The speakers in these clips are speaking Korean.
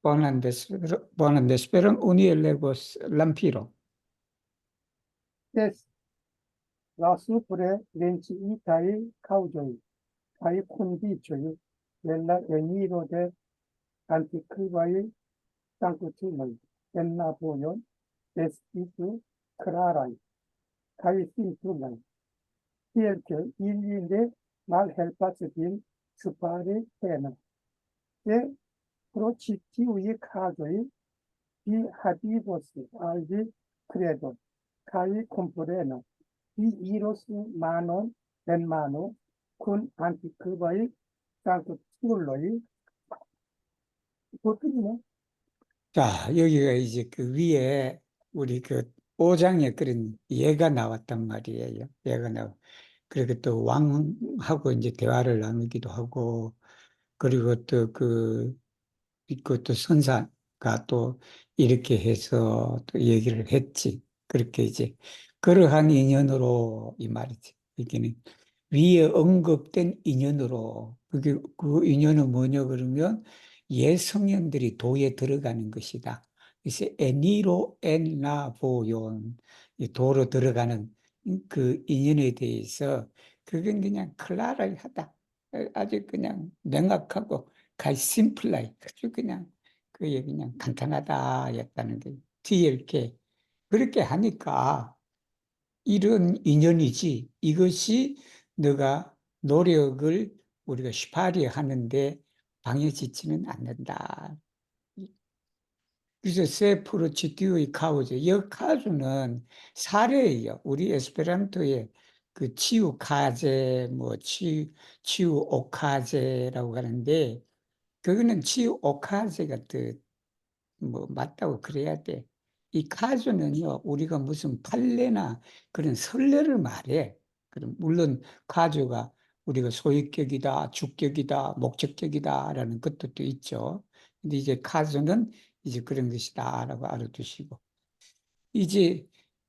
buenas vesperas, unir legos lampiro. Yes, la supre lenci itai caujoi, kai condicioi, della eniro de antiquivai sanctumai, en Napoleon,estitu clarai, kai simplumai, tielque illinde mal helpas din supare pena. De procitiui casoi, di habibos aldi credo, kai compreno, di iros manon en mano, kun antiquivai sanctumai, 보통이네. 자, 여기가 이제 그 위에 우리 그 5장에 그런 예가 나왔단 말이에요. 예가 그리고 또 왕하고 이제 대화를 나누기도 하고, 그리고 또 이것도 선사가 또 이렇게 해서 또 얘기를 했지. 그렇게 이제 그러한 인연으로 이 말이지. 이게는 위에 언급된 인연으로, 그 인연은 뭐냐 그러면 옛 성현들이 도에 들어가는 것이다. 그래서 에니로 엔나보yon, 이 도로 들어가는 그 인연에 대해서 그건 그냥 클라라하다. 아주 그냥 명확하고 가히 심플라이, 아주 그냥 그게 그냥 간단하다였다는 게 뒤에 이렇게 그렇게 하니까 이런 인연이지, 이것이 너가 노력을 우리가 시파리 하는데 방해지지는 않는다. 그래서 세프로치티의 카우제, 이 카우는 사례예요. 우리 에스페란토에 그 치유 카제, 뭐 치유 오카제라고 하는데, 그거는 치유 오카제가 뭐 맞다고 그래야 돼. 이 카주는요, 우리가 무슨 판례나 그런 선례를 말해. 그럼 물론 카주가 우리가 소유격이다, 주격이다, 목적격이다라는 것도 또 있죠. 근데 이제 카주는 이제 그런 것이다라고 알아두시고, 이제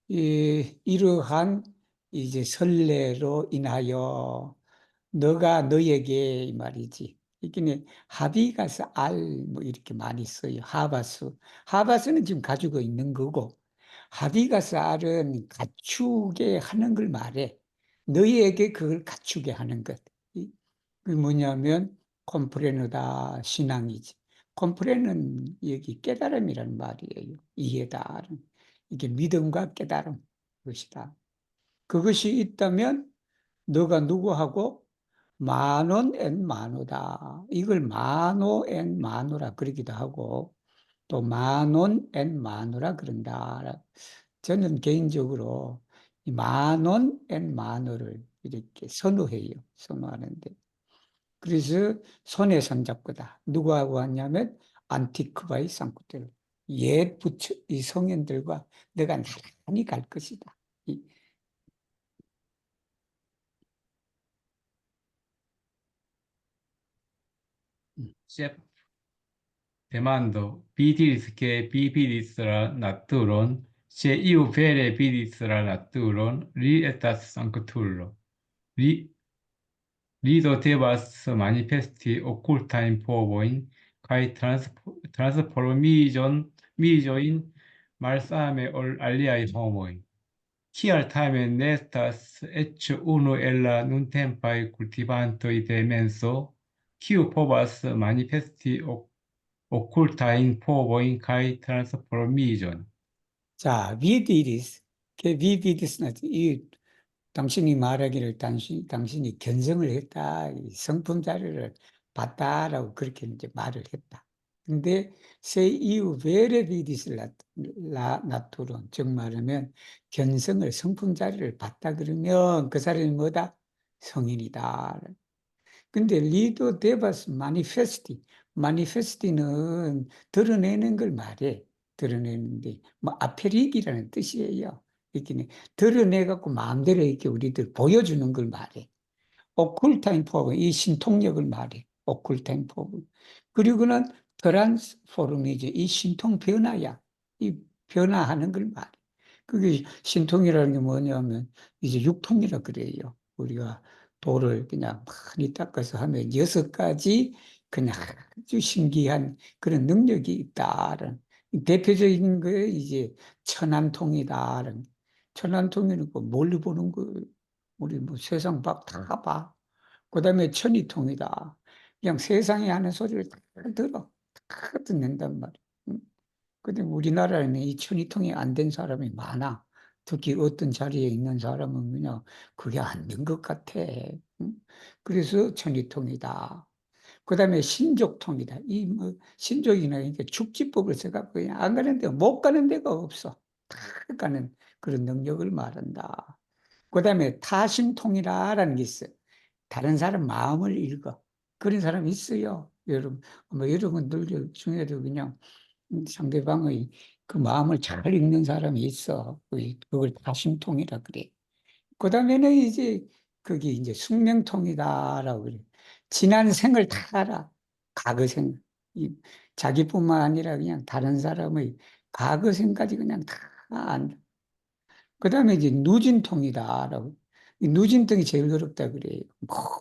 이러한 이제 선례로 인하여 너가 너에게 이 말이지. 이게 하비가스 뭐 이렇게 많이 써요. 하바스는 지금 가지고 있는 거고, 하비가스 알은 갖추게 하는 걸 말해. 너희에게 그걸 갖추게 하는 것. 그게 뭐냐면 콤프레노다 신앙이지. 콤프레는 여기 깨달음이라는 말이에요. 이해다. 이게 믿음과 깨달음 그것이다. 그것이 있다면 너가 누구하고 만원 앤 만호다. 이걸 만호 앤 만호라 그러기도 하고, 또 만원 앤 만호라 그런다. 저는 개인적으로 이 만원 앤 만호를 이렇게 선호해요. 선호하는데. 그래서 손에 손잡고다. 누구하고 하냐면 안티크바이 상쿠텔. 옛 부처, 이 성현들과 내가 나란히 갈 것이다. Chef, demando, vidis que vi vidis la naturon, se iu vere vidis la naturon, li estas sanctulo. Li do devas manifesti occultajn povojn kaj transformiĝojn malsame ol aliaj homoj. Kial tamen ne estas eĉ unu el la nuntempaj kultivantoj de menso, kiu povas manifesti occultajn povojn kaj transformiĝon? 자, 비디리스, 그 비디리스는 이 당신이 말하기를 당신이 견성을 했다, 이 성품 자료를 봤다라고 그렇게 이제 말을 했다. 근데 세 이후 베레 비디스 나토론, 즉 말하면 견성을 성품 자료를 봤다 그러면 그 사람이 뭐다? 성인이다. 근데 리도 데바스 마니페스티는 드러내는 걸 말해. 드러내는데 뭐 아페릭이라는 뜻이에요. 이렇게 드러내갖고 마음대로 이렇게 우리들 보여주는 걸 말해. 오쿨타임 포브, 이 신통력을 말해. 오쿨타임 포브. 그리고는 트랜스포르미지, 이 신통 변화야. 이 변화하는 걸 말해. 그게 신통이라는 게 뭐냐면 이제 육통이라 그래요. 우리가 돌을 그냥 많이 닦아서 하면 6가지 그냥 아주 신기한 그런 능력이 있다는 대표적인 거에 이제 천안통이다는 천안통이는 그 멀리 보는 거 우리 뭐 세상 다 봐. 그다음에 천이통이다. 그냥 세상에 하는 소리를 다 들어. 다 듣는단 말이야. 응? 근데 우리나라에는 이 천이통이 안 된 사람이 많아. 특히 어떤 자리에 있는 사람은 그냥 그게 안 된 것 같아. 응? 그래서 천이통이다. 그다음에 신족통이다. 이 뭐 신족이나 이게 축지법을 써갖고 그냥 안 가는 데가 못 가는 데가 없어. 다 가는 그런 능력을 말한다. 그다음에 타심통이라는 게 있어요. 다른 사람 마음을 읽어. 그런 사람 있어요. 여러분, 뭐 여러분들 중에도 그냥 상대방의 그 마음을 잘 읽는 사람이 있어. 그걸 다심통이라 그래. 그 다음에는 이제 그게 이제 숙명통이다라고 그래. 지난 생을 다 알아. 과거 생. 이 자기뿐만 아니라 그냥 다른 사람의 과거 생까지 그냥 다 안다. 그 다음에 이제 누진통이다라고. 이 누진통이 제일 어렵다 그래요.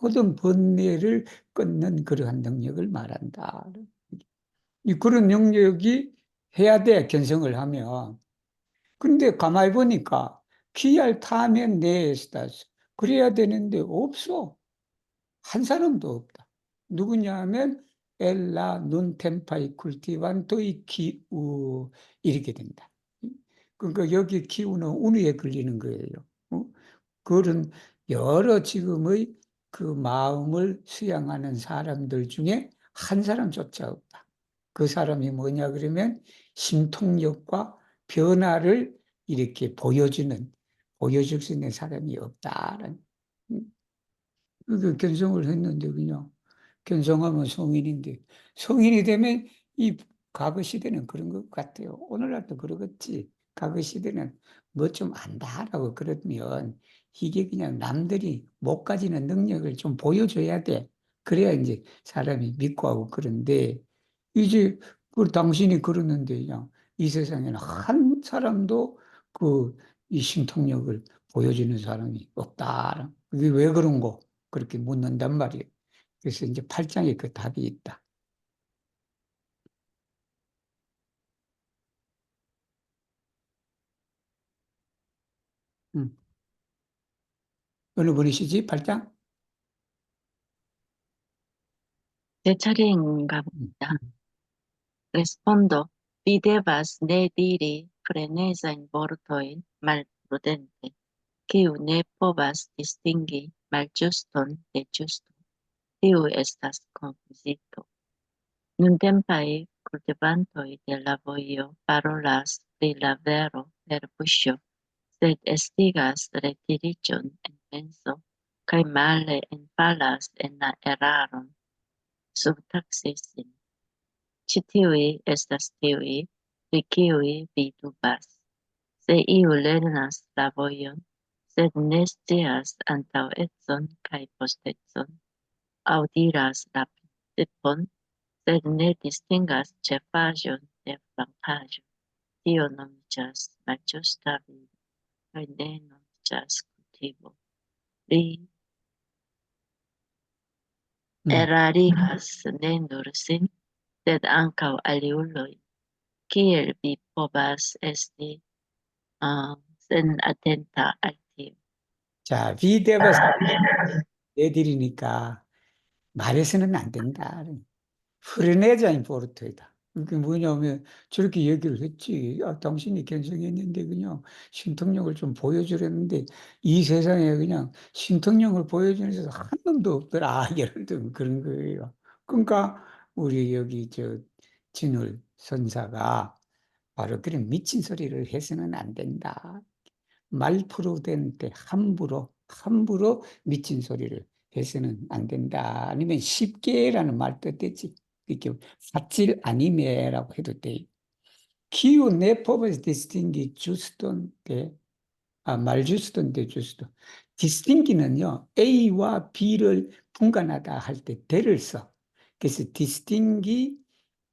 모든 번뇌를 끊는 그러한 능력을 말한다. 이 그런 능력이 해야 돼, 견성을 하면. 근데 가만히 보니까 귀할 타면 내에스다. 그래야 되는데 없어. 한 사람도 없다. 누구냐 하면 엘라 눈 템파이 쿨티반토이 기우 이렇게 된다. 그러니까 여기 기우는 운에 걸리는 거예요. 어? 그런 여러 지금의 그 마음을 수양하는 사람들 중에 한 사람조차 없다. 그 사람이 뭐냐 그러면 심통력과 변화를 이렇게 보여줄 수 있는 사람이 없다는. 그 견성을 했는데 그냥 견성하면 성인인데 성인이 되면 이 과거 시대는 그런 것 같아요. 오늘날도 그러겠지. 과거 시대는 뭐 좀 안다라고 그러면 이게 그냥 남들이 못 가지는 능력을 좀 보여줘야 돼. 그래야 이제 사람이 믿고 하고 그런데 이제 그 당신이 그러는데 그냥 이 세상에는 한 사람도 그 이 신통력을 보여주는 사람이 없다. 그게 왜 그런 거? 그렇게 묻는단 말이에요. 그래서 이제 8장에 그 답이 있다. 음. 어느 분이시지? 8장? 제 차례인가 음. 봅니다. Respondo, videbas ne diri freneza in vortoi mal prudente, quiu ne povas distingi malĝuston de ĝusto, tiu estas konfuzito. Nuntempaj kultivantoj de la vojo parolas pri la vero per buŝo, sed estigas retiriĝon en penso, kaj male enfalas en la eraron, subtaksis sin. Ĉi tiuj estas tiuj, pri kiuj vi dubas. Se iu lernas la vojon, sed ne scias antaŭecon kaj postecon, aŭ diras la principon, sed ne distingas ĉefaĵon de flankaĵo, tio nomiĝas malĝusta vivo, kaj ne nomiĝas kultivo. Li 음. erarigas ne nur sin, sed ankaŭ aliuloj. Kiel vi povas esti sen atenta al tio? 자, 비대버스 내드리니까 말해서는 안 된다. 프레네자인 포르토이다. 그게 뭐냐면 저렇게 얘기를 했지. 아, 당신이 견성했는데 그냥 신통력을 좀 보여주려는데 이 세상에 그냥 신통력을 보여주는 사람 한 놈도 없더라. 예를 들면 그런 거예요. 그러니까 우리 여기 저 진울 선사가 바로 그런 미친 소리를 해서는 안 된다. 말프루덴테 함부로 미친 소리를 해서는 안 된다. 아니면 쉽게라는 말 뜻되지. 이렇게 사칠 아니메라고 해도 돼. 키우 네포버스 디스팅기 주스톤데 말주스톤데 주스톤. 디스팅기는요 A와 B를 분간하다 할 때 대를 써. 그래서 디스팅기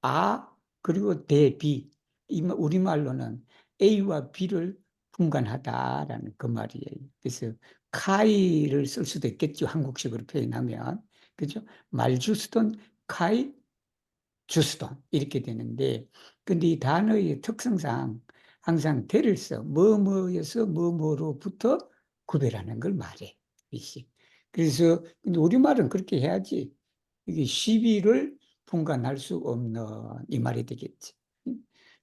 아 그리고 대비 우리말로는 A와 B를 분간하다라는 그 말이에요. 그래서 카이를 쓸 수도 있겠죠. 한국식으로 표현하면. 그죠? 말주스톤 카이 주스돈 이렇게 되는데, 근데 이 단어의 특성상 항상 대를 써 뭐뭐에서 뭐뭐로부터 구별하는 걸 말해. 이시. 그래서 근데 우리말은 그렇게 해야지 이게 시비를 분간할 수 없는 이 말이 되겠지.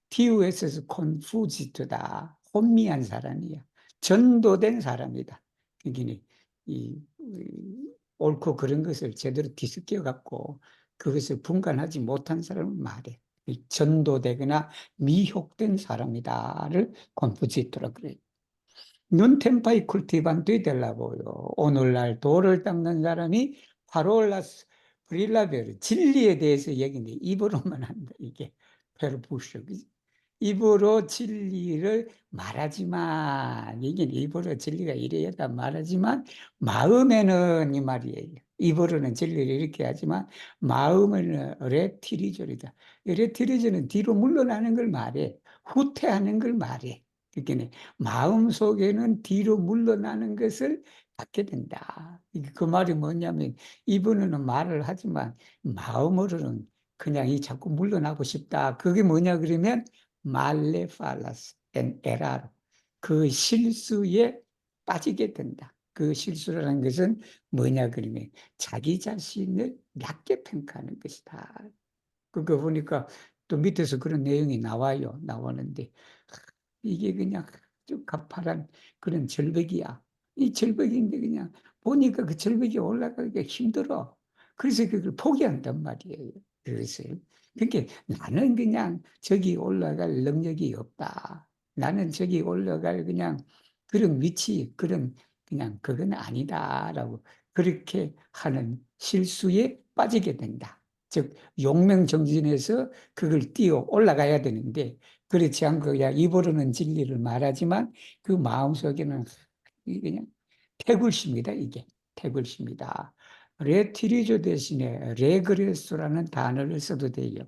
TUS에서 콘푸지트다. 혼미한 사람이야. 전도된 사람이다. 그러니까 이 옳고 그런 것을 제대로 뒤섞여 갖고 그것을 분간하지 못한 사람을 말해. 전도되거나 미혹된 사람이다를 콘푸지토라 그래. 눈템파이 쿨티반 되달라고요. 오늘날 돌을 닦는 사람이 파롤라스 브릴라베르 진리에 대해서 얘기인데 입으로만 한다. 이게 페르푸쇼. 입으로 진리를 말하지만 이게 입으로 진리가 이래야 말하지만 마음에는 이 말이에요. 입으로는 진리를 이렇게 하지만 마음은 레티리졸이다. 레티리졸은 뒤로 물러나는 걸 말해. 후퇴하는 걸 말해. 그러니까 마음 속에는 뒤로 물러나는 것을 갖게 된다. 그 말이 뭐냐면 입으로는 말을 하지만 마음으로는 그냥 이 자꾸 물러나고 싶다. 그게 뭐냐 그러면 말레팔라스 엔 에라로 그 실수에 빠지게 된다. 그 실수라는 것은 뭐냐 그러면 자기 자신을 낮게 평가하는 것이다. 그거 보니까 또 밑에서 그런 내용이 나와요. 나오는데 이게 그냥 아주 가파란 그런 절벽이야. 이 절벽인데 그냥 보니까 그 절벽이 올라가기가 힘들어. 그래서 그걸 포기한단 말이에요. 그래서 그러니까 나는 그냥 저기 올라갈 능력이 없다. 나는 저기 올라갈 그냥 그런 위치, 그런 그냥 그건 아니다라고 그렇게 하는 실수에 빠지게 된다. 즉 용맹정진해서 그걸 뛰어 올라가야 되는데 그렇지 않고 그냥 입으로는 진리를 말하지만 그 마음속에는 그냥 태굴심이다. 이게 태굴심이다. 레티리조 대신에 레그레소라는 단어를 써도 돼요.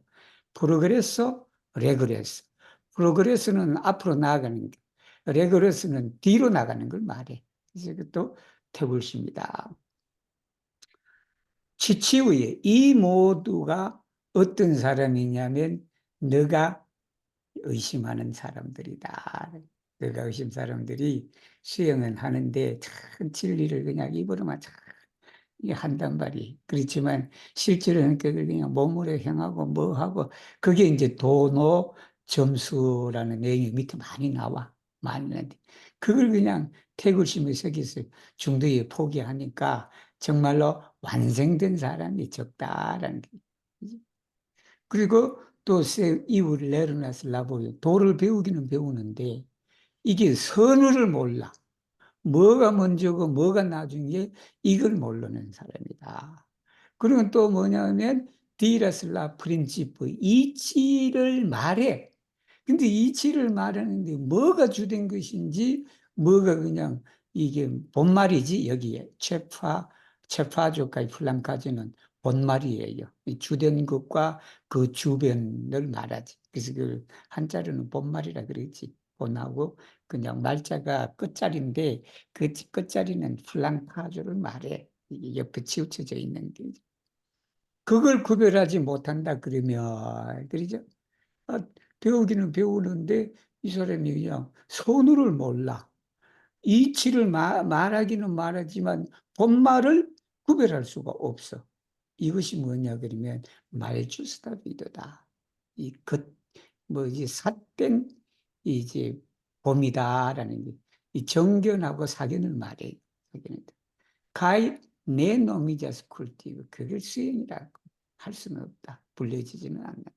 프로그레소, 레그레소. 프로그레스는 앞으로 나아가는 게, 레그레스는 뒤로 나가는 걸 말해. 그래서 그것도 태굴심이다. 치치우에 이 모두가 어떤 사람이냐면 너가 의심하는 사람들이다. 너가 의심 사람들이 수행은 하는데 참 진리를 그냥 입으로만 참 한단 말이. 그렇지만 실제로는 그걸 그냥 몸으로 행하고 뭐 하고 그게 이제 도노 점수라는 내용이 밑에 많이 나와. 많이 나는데 그걸 그냥 태굴심에 새겨서 중도에 포기하니까 정말로 완성된 사람이 적다라는 게. 그리고 또 이유를 내려놔서 나보요. 도를 배우기는 배우는데 이게 선의를 몰라. 뭐가 먼저고 뭐가 나중에 이걸 모르는 사람이다. 그리고 또 뭐냐면 디라슬라 프린치프 이치를 말해. 근데 이치를 말하는데 뭐가 주된 것인지 뭐가 그냥 이게 본말이지 여기에 체파조까지 플랑까지는 본말이에요. 주된 것과 그 주변을 말하지. 그래서 그 한자로는 본말이라 그러지. 본하고 그냥 말자가 끝자리인데 그 끝자리는 플랑카조를 말해. 이게 옆에 치우쳐져 있는 게. 그걸 구별하지 못한다 그러면 그러죠. 아, 배우기는 배우는데 이 사람이 그냥 선우를 몰라. 이치를 말하기는 말하지만 본말을 구별할 수가 없어. 이것이 뭐냐 그러면 말주스다비도다. 이 뭐지 삿된 이제 범이다라는 게 이 정견하고 사견을 말해. 가이 내 놈이자스 쿨티브 그걸 수행이라고 할 수는 없다. 불려지지는 않는다.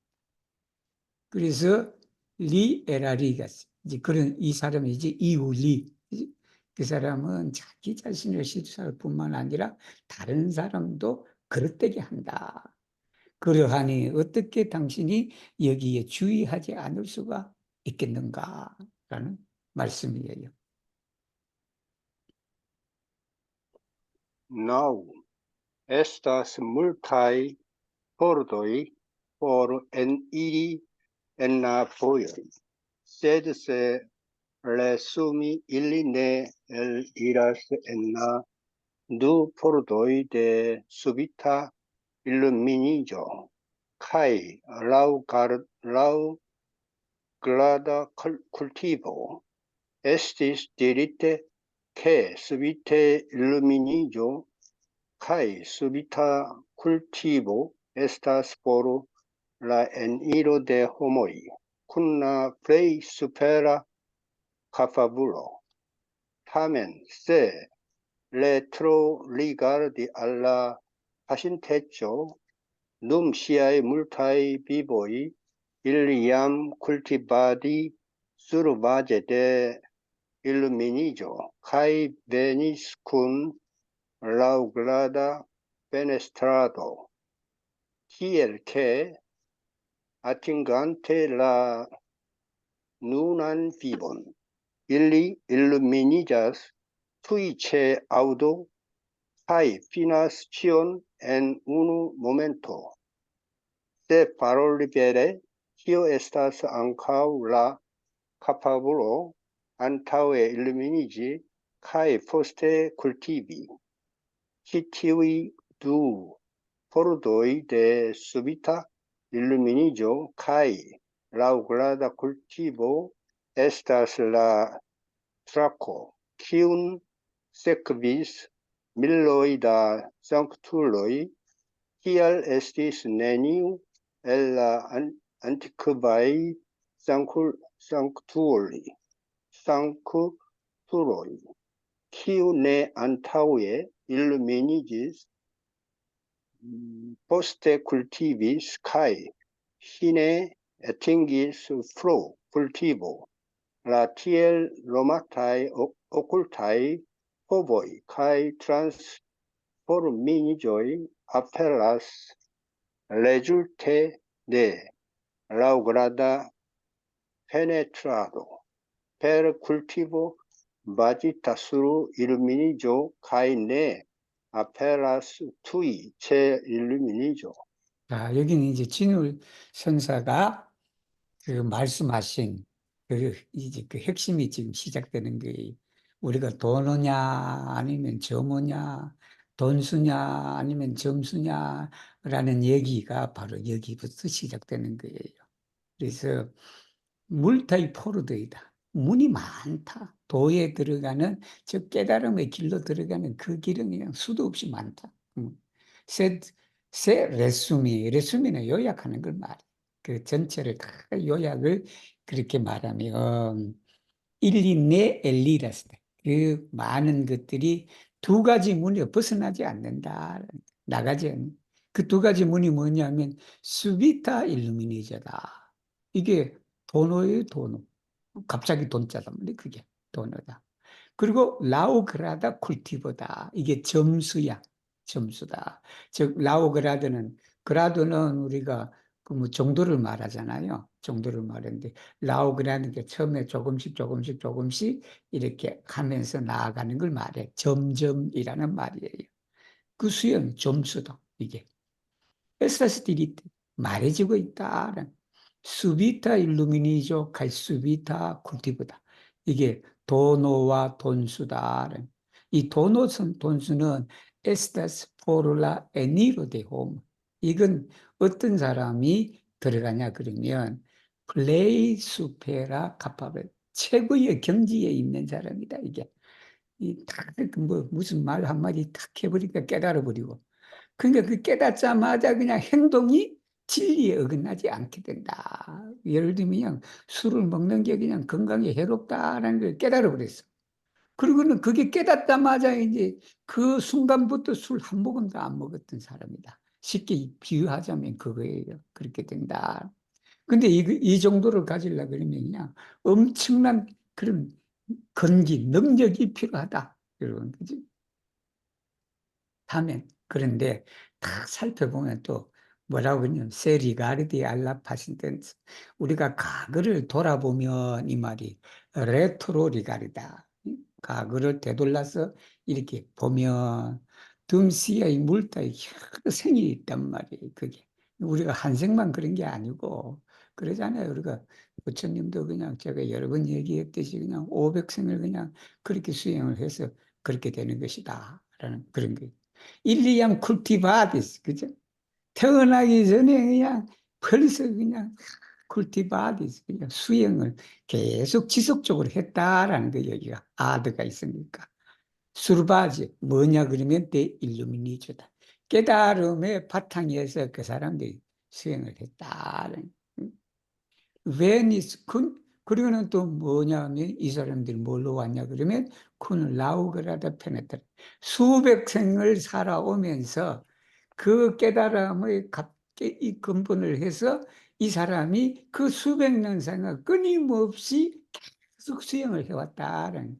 그래서 리 에라리가 이제 그런 이 사람이 이제 이울리 그 사람은 자기 자신을 실수할 뿐만 아니라 다른 사람도 그릇되게 한다. 그러하니 어떻게 당신이 여기에 주의하지 않을 수가 있겠는가라는 말씀이에요. Now estas multaj pordoj por eniri en la vojon, sed se resumi ili ne eliras en la du pordoj de subita 일루미니조 카이 라우글라다 cultivo estis dirite que subite illuminijo kai subita cultivo estas por la eniro de homoi cunna plei supera cafabulo. Tamen se retro rigardi alla pacinteco num siae multae vivoi illiam cultivadi sur base de illuminijo kai venis cum laŭgrada fenestrado, tiel che attingante la nunan vivon, illi illuminigas tui ce audo kai finas cion en unu momento. Se paroli vere, tio estas ankaŭ la capabulo antaŭe illuminigi kai poste cultivi. Ĉi tiuj du pordoi de subita illuminiĝo kai laŭgrada cultivo estas la trako, kiun sekvis miloj da sanktuloj, kial estis neniu el la antikvaj sanktuloj, kiu ne antaŭe illuminigis, poste cultivis kai fine atingis pro cultivo la tiel nomataj okultaj povoj kai transforminiĝoj aperas rezulte de laŭgrada penetrado per cultivo bazita sur illuminiĝo kai ne aperas tui ce illuminiĝo. 자, 여기는 이제 진울 선사가 그 말씀하신 이제 그 핵심이 지금 시작되는 거예요. 우리가 돈이냐 아니면 점오냐, 돈수냐 아니면 점수냐라는 얘기가 바로 여기부터 시작되는 거예요. 그래서 물타이포르드이다. 문이 많다. 도에 들어가는 저 깨달음의 길로 들어가는 그 길은 그냥 수도 없이 많다. 세 레수미는 요약하는 걸 말해. 그 전체를 다 요약을 그렇게 말하면 일리네 엘리라스 그 많은 것들이 두 가지 문에 벗어나지 않는다. 나가지 않는. 그 두 가지 문이 뭐냐면 수비타 일루미니저다. 이게 도노의 도노. 갑자기 돈자단 말이에요. 그게 도노다. 그리고 라오그라다 쿨티보다. 이게 점수야. 점수다. 즉 라오그라드는 그라드는 우리가 그 뭐 정도를 말하잖아요. 정도를 말하는데 라오그라는 게 처음에 조금씩 이렇게 하면서 나아가는 걸 말해. 점점이라는 말이에요. 그 수영 점수다. 이게. 에스타스티리 말해지고 있다는 수비타 일루미니조 칼 수비타 쿨티브다. 이게 도노와 돈수다는 이 돈수는 에스타스 포르라 에니로 데 홈. 이건 어떤 사람이 들어가냐 그러면 플레이 수페라 카파벨 최고의 경지에 있는 사람이다. 이게 이뭐 무슨 말 한마디 탁 해버리니까 깨달아 버리고. 그러니까 그 깨닫자마자 그냥 행동이 진리에 어긋나지 않게 된다. 예를 들면 그냥 술을 먹는 게 그냥 건강에 해롭다라는 걸 깨달아 버렸어. 그리고는 그게 깨닫자마자 이제 그 순간부터 술 한 모금도 안 먹었던 사람이다. 쉽게 비유하자면 그거예요. 그렇게 된다. 근데 이 정도를 가지려고 그러면 그냥 엄청난 그런 건기, 능력이 필요하다. 여러분, 그지? 하면 그런데 다 살펴보면 또 뭐라고 그러냐면 세리가르디 알라 파신텐스 우리가 과거를 돌아보면 이 말이 레트로 리가르다 과거를 되돌려서 이렇게 보면 둠시의 물타의 생이 있단 말이에요. 그게 우리가 한 생만 그런 게 아니고 그러잖아요. 우리가 부처님도 그냥 제가 여러 번 얘기했듯이 그냥 500생을 그냥 그렇게 수행을 해서 그렇게 되는 것이다 라는 그런 거예요. 일리암 쿨티바디스, 그죠? 태어나기 전에 그냥 벌써 그냥 쿨티바디스 그냥 수행을 계속 지속적으로 했다라는 거 여기가 아드가 있으니까 수르바지 뭐냐 그러면 대 일루미니조다. 깨달음의 바탕에서 그 사람들이 수행을 했다는. 베니스 군 그리고는 또 뭐냐면 이 사람들이 뭘로 왔냐 그러면 군 라우그라다 페네트라 수백 생을 살아오면서 그 깨달음의 이 근본을 해서 이 사람이 그 수백 년 생을 끊임없이 계속 수행을 해왔다는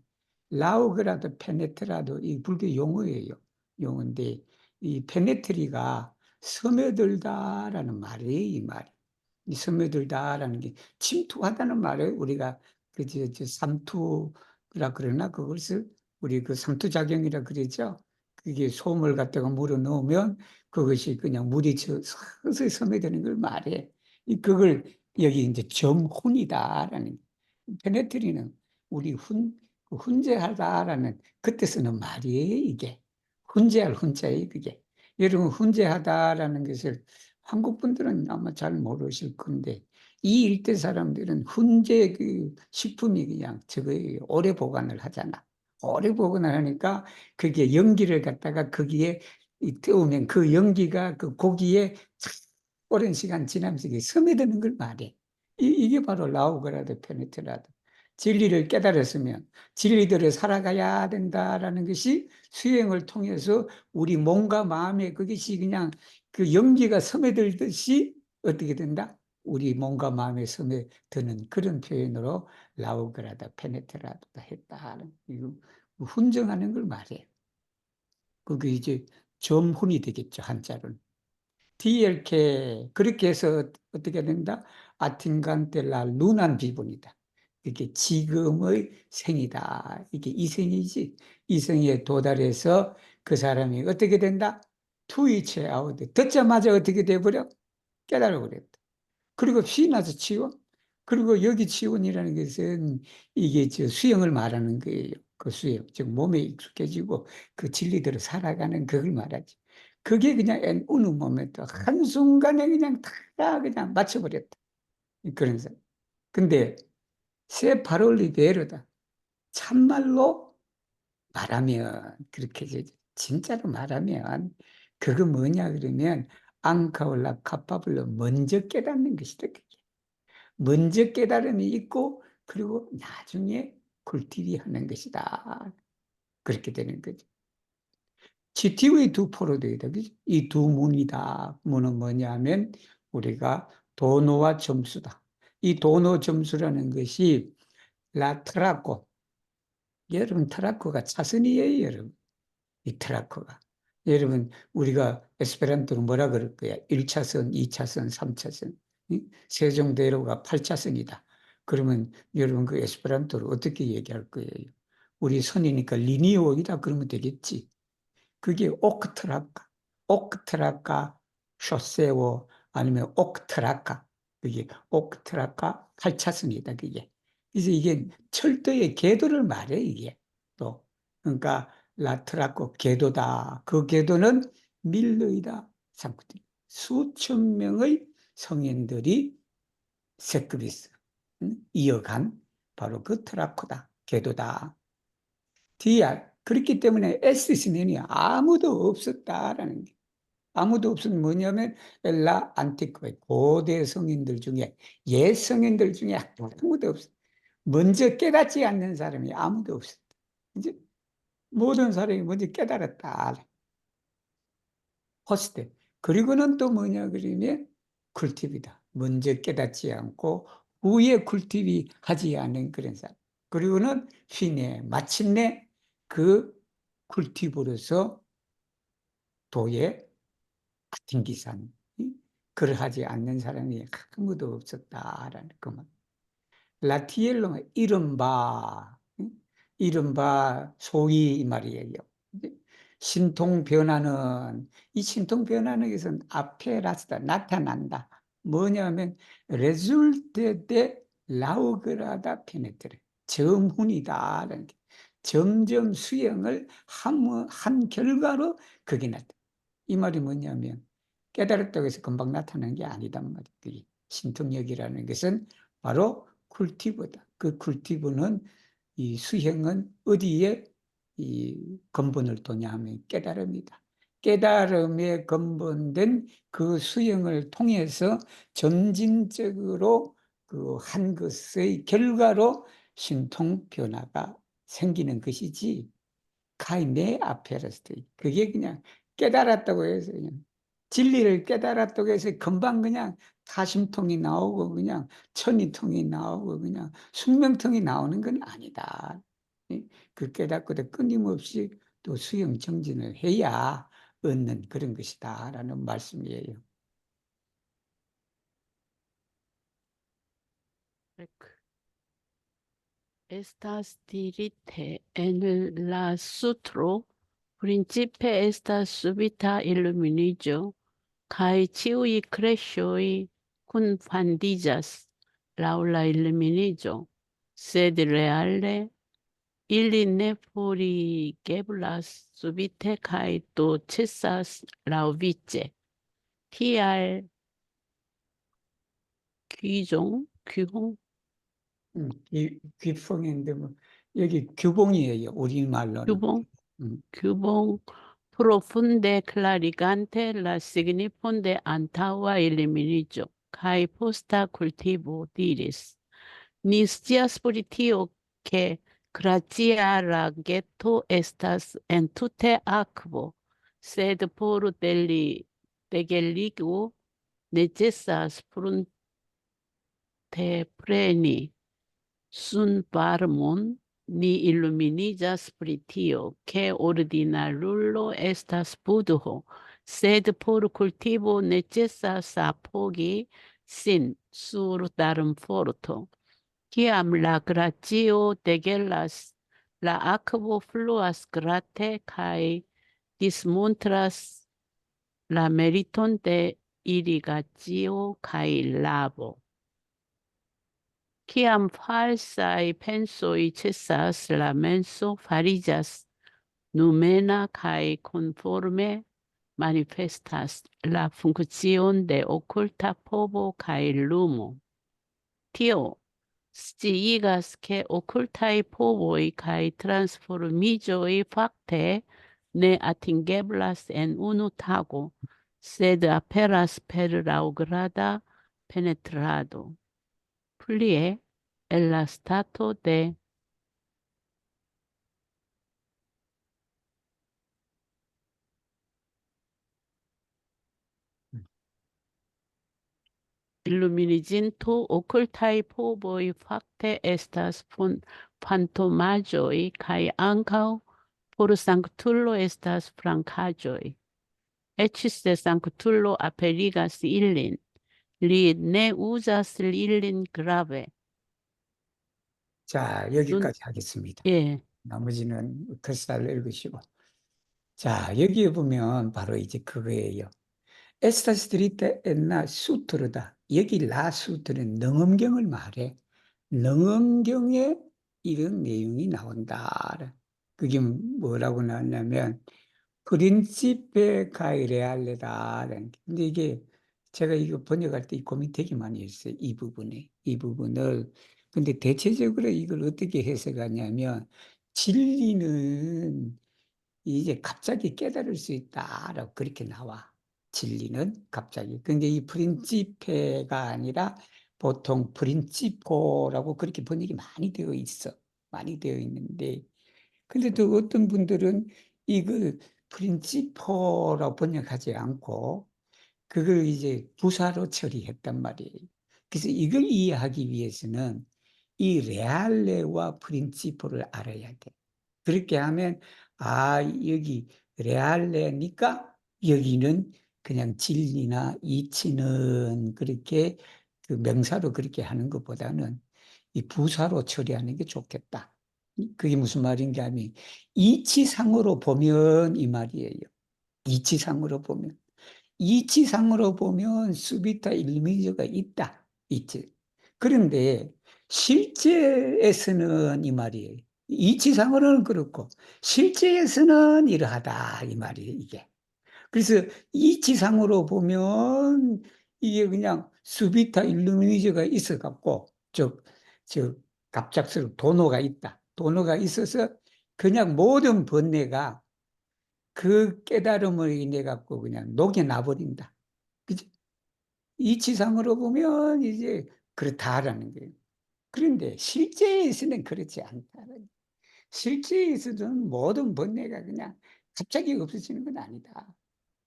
라우그라도 페네트라도 이 불교 용어예요. 용어인데 이 페네트리가 스며들다라는 말이에요. 이 말이. 이 스며들다라는 게 침투하다는 말을 우리가 그 삼투라 그러나 그것을 우리 그 삼투작용이라 그러죠. 그게 소금을 갖다가 물어 넣으면 그것이 그냥 물이 서서히 스며드는 걸 말해. 그걸 여기 이제 점훈이다라는 페네트리는 우리 훈제하다라는 그때 쓰는 말이에요. 이게 훈제할 훈자예요. 그게 여러분 훈제하다라는 것을 한국 분들은 아마 잘 모르실 건데 이 일대 사람들은 훈제 그 식품이 그냥 저거예요. 오래 보관을 하잖아. 오래 보관을 하니까 그게 연기를 갖다가 거기에 태우면 그 연기가 그 고기에 오랜 시간 지나면서 이게 스며드는 걸 말해. 이게 바로 라우그라드 페네트라드. 진리를 깨달았으면 진리대로 살아가야 된다라는 것이 수행을 통해서 우리 몸과 마음에 그것이 그냥 그 연기가 스며들듯이 어떻게 된다? 우리 몸과 마음에 스며드는 그런 표현으로 라우그라다 페네트라다 했다는 이거 훈정하는 걸 말해요. 그게 이제 점훈이 되겠죠, 한자로는. DLK 그렇게 해서 어떻게 된다? 아틴간텔라 루난 비본이다. 이게 지금의 생이다. 이게 이생이지. 이생에 도달해서 그 사람이 어떻게 된다? 투이체 아우드. 듣자마자 어떻게 돼버려? 깨달아 버렸다. 그리고 피나서 치워. 그리고 여기 치원이라는 것은 이게 저 수영을 말하는 거예요. 그 수영. 즉 몸에 익숙해지고 그 진리대로 살아가는 그걸 말하지. 그게 그냥 어느 모멘트 한순간에 그냥 다 그냥 맞춰버렸다. 그런 사람. 근데 세 파롤리 베르다. 참말로 말하면 그렇게 진짜로 말하면 그거 뭐냐 그러면 앙카올라 카파블로 먼저 깨닫는 것이다. 그게. 먼저 깨달음이 있고 그리고 나중에 굴티비 하는 것이다. 그렇게 되는 거죠. GT의 두 포로 되어 있다. 이 두 문이다. 문은 뭐냐면 우리가 도노와 점수다. 이 도노 점수라는 것이 라트라코. 여러분 트라코가 차선이에요, 여러분. 이 트라코가. 여러분 우리가 에스페란토로 뭐라 그럴 거야? 1차선, 2차선, 3차선. 세종대로가 8차선이다. 그러면 여러분 그 에스페란토로 어떻게 얘기할 거예요? 우리 선이니까 리니오이다 그러면 되겠지. 그게 옥트라카 쇼세오 아니면 옥트라카 그게 옥트라카 8차선이다 그게. 그래서 이게 철도의 궤도를 말해 이게 또 그러니까 라트라코 궤도다. 그 궤도는 밀러이다. 수천 명의 성인들이 세크비스 이어간 바로 그 트라코다. 궤도다. DR. 그렇기 때문에 에스시면이 아무도 없었다라는 게. 아무도 없으면 뭐냐면 엘라 안티크의 고대 성인들 중에 옛 성인들 중에 아무도 없어. 먼저 깨닫지 않는 사람이 아무도 없었다. 이제 모든 사람이 먼저 깨달았다. 호스트. 그리고는 또 뭐냐 그러면 쿨팁이다. 먼저 깨닫지 않고 후에 쿨팁이 하지 않은 그런 사람. 그리고는 휘네. 마침내 그 쿨팁으로서 도에 같은 기산. 그를 하지 않는 사람이 아무도 없었다라는 그 말. 라티엘로 이른바 소위 이 말이에요. 신통 변화는 이 신통 변화는 것은 아페라스다 나타난다. 뭐냐면 레줄테 데 라우그라다 페네트레 점훈이다라는 게 점점 수행을 한 결과로 그게 나타. 이 말이 뭐냐면 깨달았다고 해서 금방 나타나는 게 아니단 말이에요. 그게 신통력이라는 것은 바로 쿨티브다. 그 쿨티브는 이 수행은 어디에 이 근본을 두냐 하면 깨달음이다. 깨달음에 근본된 그 수행을 통해서 점진적으로 그 한 것의 결과로 신통 변화가 생기는 것이지 카이메 아페라스트 그게 그냥 깨달았다고 해서 그냥 진리를 깨달았다고 해서 금방 그냥 사심통이 나오고 그냥 천이통이 나오고 그냥 숙명통이 나오는 건 아니다. 그 깨닫고도 끊임없이 또 수용 정진을 해야 얻는 그런 것이다라는 말씀이에요. Estas dirite en la sutro, principe estas subita illuminigio, kai ciui crescioi confandigas laula illuminigio, sed reale illi ne purigeblas subite kai do cessas lauvice. Tial 귀종, 귀풍인데 뭐 여기 규봉이에요. 우리말로는. 규봉, 음. 규봉, profunde clarigante la signifunde antaua eliminigio, kai posta cultivo diris. Nis dias politio que gratia ragetto estas en tute aquo, sed por degeligo necessas prunte preni. Sun parmon ni illuminigas pri tio, che ordinarullo estas budho, sed por cultivo necessas apogi sin sur darum forto. Ciam la gratio degelas, la aquo fluas grate cae dismontras la meriton de irrigatio cae lavo. Ciam falsae pensoi cessas, la menso farigas numena cae conforme manifestas la funccion de occulta povo cae lumo. Tio sciigas che occultae povoi cae transformigioi facte ne atingeblas en unu tago, sed aperas per laŭgrada penetrado. Plie, el la stato de illuminiginto occultae povoi facte estas phantomagioi, cae ancao por sanctullo estas francagioi. Ecis de sanctullo aperigas illin, li ne usas illin grave. 자, 여기까지 하겠습니다. 예, 나머지는 글사를 읽으시고. 자, 여기에 보면 바로 이제 그거예요. 에스타스 드리테 엔나 수트르다. 여기 라 수트는 능엄경을 말해. 능엄경에 이런 내용이 나온다. 그게 뭐라고 나왔냐면 프린시페 카이레알레다. 근데 이게 제가 이거 번역할 때 고민 되게 많이 했어요. 이 부분을. 근데 대체적으로 이걸 어떻게 해석하냐면 진리는 이제 갑자기 깨달을 수 있다라고 그렇게 나와. 진리는 갑자기. 근데 이 프린치페가 아니라 보통 프린치포라고 그렇게 번역이 많이 되어 있어. 많이 되어 있는데. 근데 또 어떤 분들은 이걸 프린치포라고 번역하지 않고 그걸 이제 부사로 처리했단 말이에요. 그래서 이걸 이해하기 위해서는 이 레알레와 프린치포를 알아야 돼. 그렇게 하면 아 여기 레알레니까 여기는 그냥 진리나 이치는 그렇게 그 명사로 그렇게 하는 것보다는 이 부사로 처리하는 게 좋겠다. 그게 무슨 말인가 하면 이치상으로 보면 이 말이에요. 이치상으로 보면. 이치상으로 보면 수비타 일미저가 있다. 있지. 그런데 실제에서는 이 말이에요. 이치상으로는 그렇고 실제에서는 이러하다 이 말이에요. 이게. 그래서 이 지상으로 보면 이게 그냥 수비타 일루미니저가 있어갖고, 저, 갑작스러운 도노가 있다. 도노가 있어서 그냥 모든 번뇌가 그 깨달음을 인해 갖고 그냥 녹여놔버린다. 그죠? 이 지상으로 보면 이제 그렇다라는 거예요. 그런데 실제에서는 그렇지 않다는. 실제에서는 모든 번뇌가 그냥 갑자기 없어지는 건 아니다.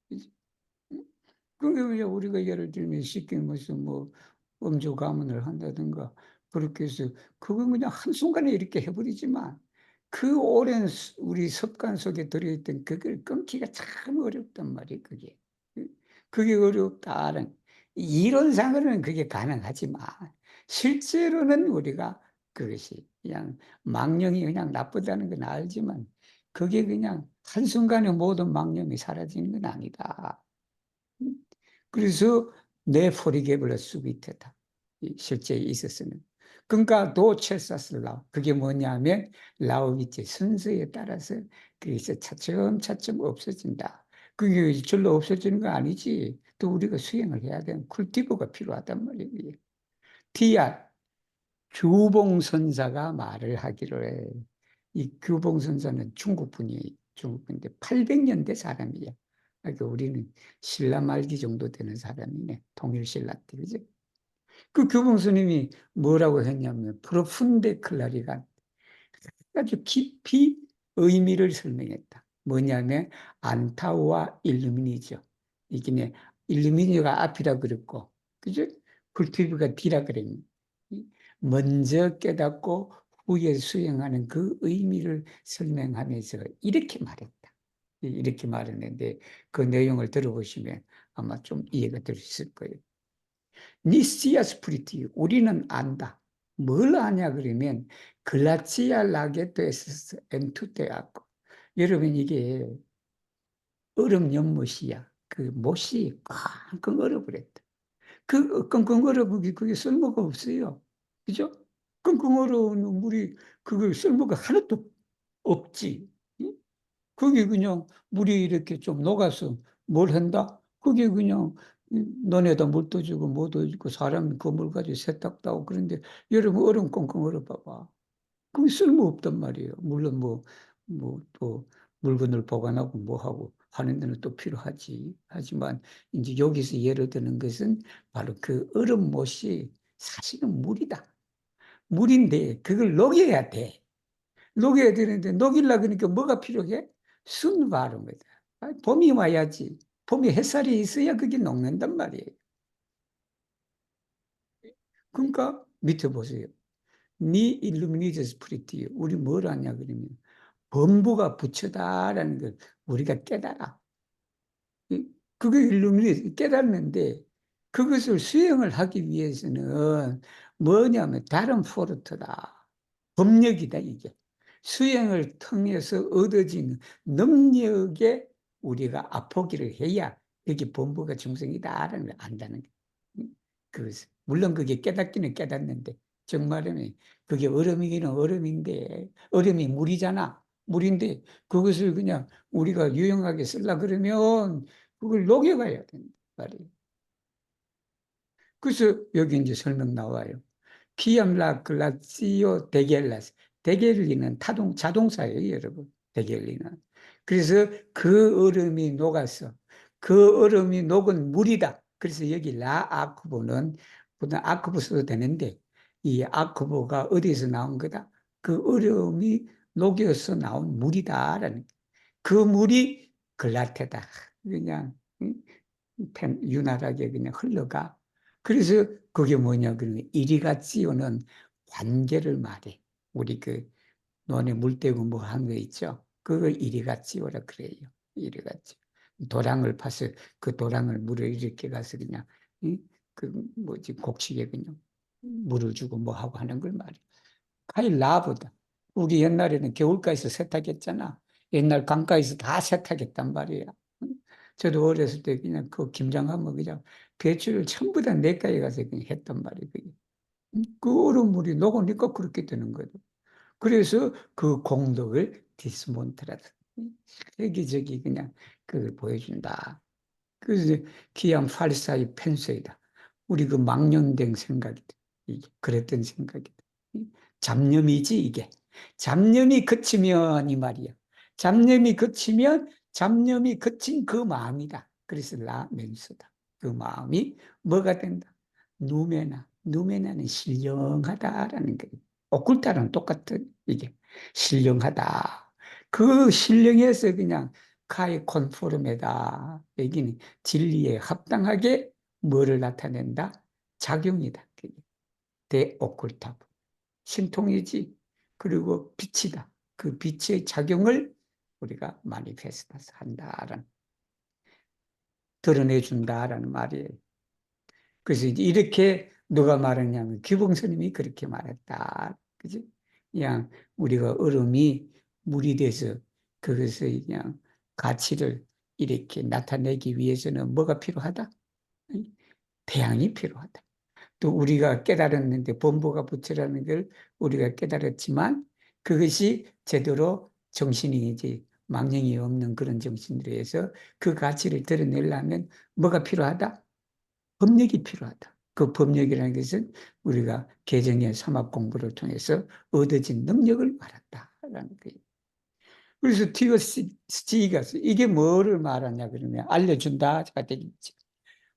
그죠? 응? 그러니까 우리가 예를 들면 쉽게 무슨 뭐 음주 가문을 한다든가 그렇게 해서 그건 그냥 한순간에 이렇게 해버리지만 그 오랜 우리 습관 속에 들어있던 그걸 끊기가 참 어렵단 말이에요, 그게. 그게 어렵다는, 이론상으로는 그게 가능하지만 실제로는 우리가 그것이 그냥 망령이 그냥 나쁘다는 건 알지만 그게 그냥 한순간에 모든 망령이 사라지는 건 아니다. 그래서 내 포리게블러 수비테다. 실제 있었으면. 그러니까 도체사스 라우. 그게 뭐냐면 라우비치 순서에 따라서 그래서 차츰차츰 없어진다. 그게 절로 없어지는 거 아니지. 또 우리가 수행을 해야 되는 쿨티브가 필요하단 말이에요. 디아 규봉선사가 말을 하기를 해. 이 규봉선사는 중국분인데 800년대 사람이야. 그러니까 우리는 신라 말기 정도 되는 사람이네. 통일신라 때, 그죠? 그 교봉스님이 뭐라고 했냐면, 프로푼데 클라리가 아주 깊이 의미를 설명했다. 뭐냐면, 안타우와 일루미니죠. 이게 일루미니가 앞이라 그랬고, 그죠? 쿨티브가 뒤라 그랬니? 먼저 깨닫고 후에 수행하는 그 의미를 설명하면서 이렇게 말했다. 이렇게 말했는데 그 내용을 들어보시면 아마 좀 이해가 될 수 있을 거예요. 니시아 스프리티, 우리는 안다. 뭘 아냐 그러면 글라치아 라게토에서 엔투테아고. 여러분 이게 얼음 연못이야. 그 못이 끙끙 얼어버렸다. 그 끙끙 얼어버리 그게 쓸모가 없어요. 그죠? 끙끙 얼어오는 물이 그거 쓸모가 하나도 없지. 그게 그냥 물이 이렇게 좀 녹아서 뭘 한다? 그게 그냥 너네다 물 떠주고 뭐 떠주고 사람 그 물 가지고 세탁도 하고 그런데 여러분 얼음 꽁꽁 얼어봐봐. 그게 쓸모없단 말이에요. 물론 뭐 또 물건을 보관하고 뭐 하고 하는 데는 또 필요하지. 하지만 이제 여기서 예를 드는 것은 바로 그 얼음못이 사실은 물이다. 물인데 그걸 녹여야 돼. 녹여야 되는데 녹이려고 그러니까 뭐가 필요해? 순바람이다. 봄이 와야지. 봄에 햇살이 있어야 그게 녹는단 말이에요. 그러니까 밑에 보세요. 니 일루미니저 스프리티. 우리 뭘 하냐 그러면 범부가 부처다라는 걸 우리가 깨달아. 그게 일루미니저 깨닫는데 그것을 수행을 하기 위해서는 뭐냐면 다른 포르트다. 법력이다 이게. 수행을 통해서 얻어진 능력에 우리가 앞보기를 해야 그게 본부가 중생이다라는 걸 안다는 거예요. 물론 그게 깨닫기는 깨닫는데 정말은 그게 얼음이기는 얼음인데 얼음이 물이잖아. 물인데 그것을 그냥 우리가 유용하게 쓰려 그러면 그걸 녹여가야 된다 말이에요. 그래서 여기 이제 설명 나와요. 피암라 글라시오 데겔라스. 데겔리는 자동사예요, 여러분. 데겔리는. 그래서 그 얼음이 녹아서 그 얼음이 녹은 물이다. 그래서 여기 라아쿠보는 보통 아쿠보 써도 되는데 이 아쿠보가 어디서 나온 거다? 그 얼음이 녹여서 나온 물이다라는 그 물이 글라테다. 그냥 유난하게 그냥 흘러가. 그래서 그게 뭐냐 그러면 이리가찌오는 관계를 말해. 우리 그 논에 물 떼고 뭐 한 거 있죠. 그걸 이리가찌오라 그래요. 이리가찌. 도랑을 파서 그 도랑을 물을 이렇게 가서 그냥 그 뭐지 곡식에 그냥 물을 주고 뭐 하고 하는 걸 말해. 카일 라보다. 우리 옛날에는 겨울가에서 세탁했잖아. 옛날 강가에서 다 세탁했단 말이야. 저도 어렸을 때 그냥 그 김장하면 그냥 배추를 전부 다 냇가에 가서 그냥 했단 말이에요. 그 얼음물이 녹으니까 그렇게 되는 거예요. 그래서 그 공덕을 디스몬트라 세계적이 그냥 그걸 보여준다. 그래서 기암 팔사의 펜서이다. 우리 그 망령된 생각이다. 이게 그랬던 생각이다. 잡념이지 이게. 잡념이 그치면 이 말이야. 잡념이 그치면 잡념이 그친 그 마음이다. 그래서 라멘수다. 그 마음이 뭐가 된다? 누메나는 신령하다라는 거예요. 오culta랑 똑같은 이게 신령하다. 그 신령에서 그냥 카이 콘포르메다. 여기는 진리에 합당하게 뭐를 나타낸다? 작용이다. 그게. 데오cul타브. 신통이지. 그리고 빛이다. 그 빛의 작용을 우리가 마니페스트해서 한다라는, 드러내준다라는 말이에요. 그래서 이제 이렇게 누가 말했냐면 규봉 스님이 그렇게 말했다. 그지? 그냥 우리가 얼음이 물이 돼서 그것의 그냥 가치를 이렇게 나타내기 위해서는 뭐가 필요하다? 태양이 필요하다. 또 우리가 깨달았는데 본보가 부처라는 걸 우리가 깨달았지만 그것이 제대로 정신이 이제 망령이 없는 그런 정신들에 의해서 그 가치를 드러내려면 뭐가 필요하다? 법력이 필요하다. 그 법력이라는 것은 우리가 개정의 삼합 공부를 통해서 얻어진 능력을 말한다라는 거예요. 그래서 티어스지가 이게 뭐를 말하냐 그러면 알려준다가 되겠지.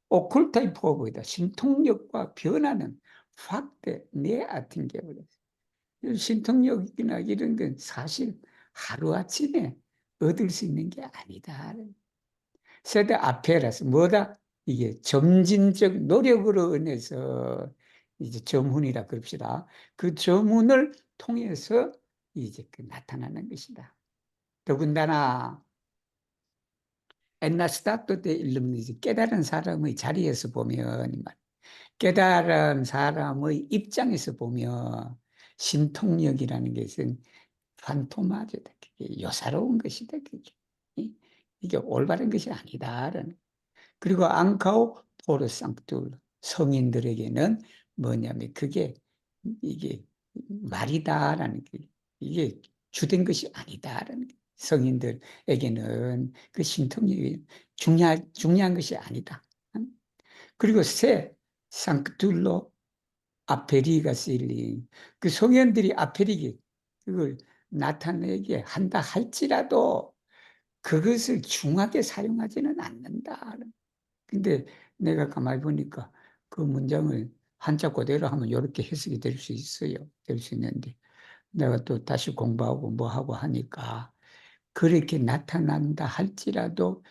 오컬타입 포브이다. 신통력과 변화는 확대 내아틴 개버렸어요. 신통력이나 이런 건 사실 하루아침에 얻을 수 있는 게 아니다. 세대 앞에라서 뭐다? 이게 점진적 노력으로 인해서 이제 점훈이라 그럽시다. 그 점훈을 통해서 이제 그 나타나는 것이다. 더군다나 엔나스타토 때 일름이지 깨달은 사람의 자리에서 보면 깨달은 사람의 입장에서 보면 신통력이라는 것은 판토마저다. 그게 요사로운 것이다. 그게. 이게 올바른 것이 아니다라는. 그리고 앙카오 포르상툴 성인들에게는 뭐냐면 그게 이게 말이다라는 게 이게 주된 것이 아니다라는 게 성인들에게는 그 신통력이 중요한 것이 아니다. 그리고 세 상크툴로 아페리가 실리 그 성현들이 아페리기 그걸 나타내게 한다 할지라도 그것을 중하게 사용하지는 않는다. 근데 내가 가만히 보니까 그 문장을 한자 그대로 하면 이렇게 해석이 될 수 있어요. 될 수 있는데 내가 또 다시 공부하고 뭐 하고 하니까 그렇게 나타난다 할지라도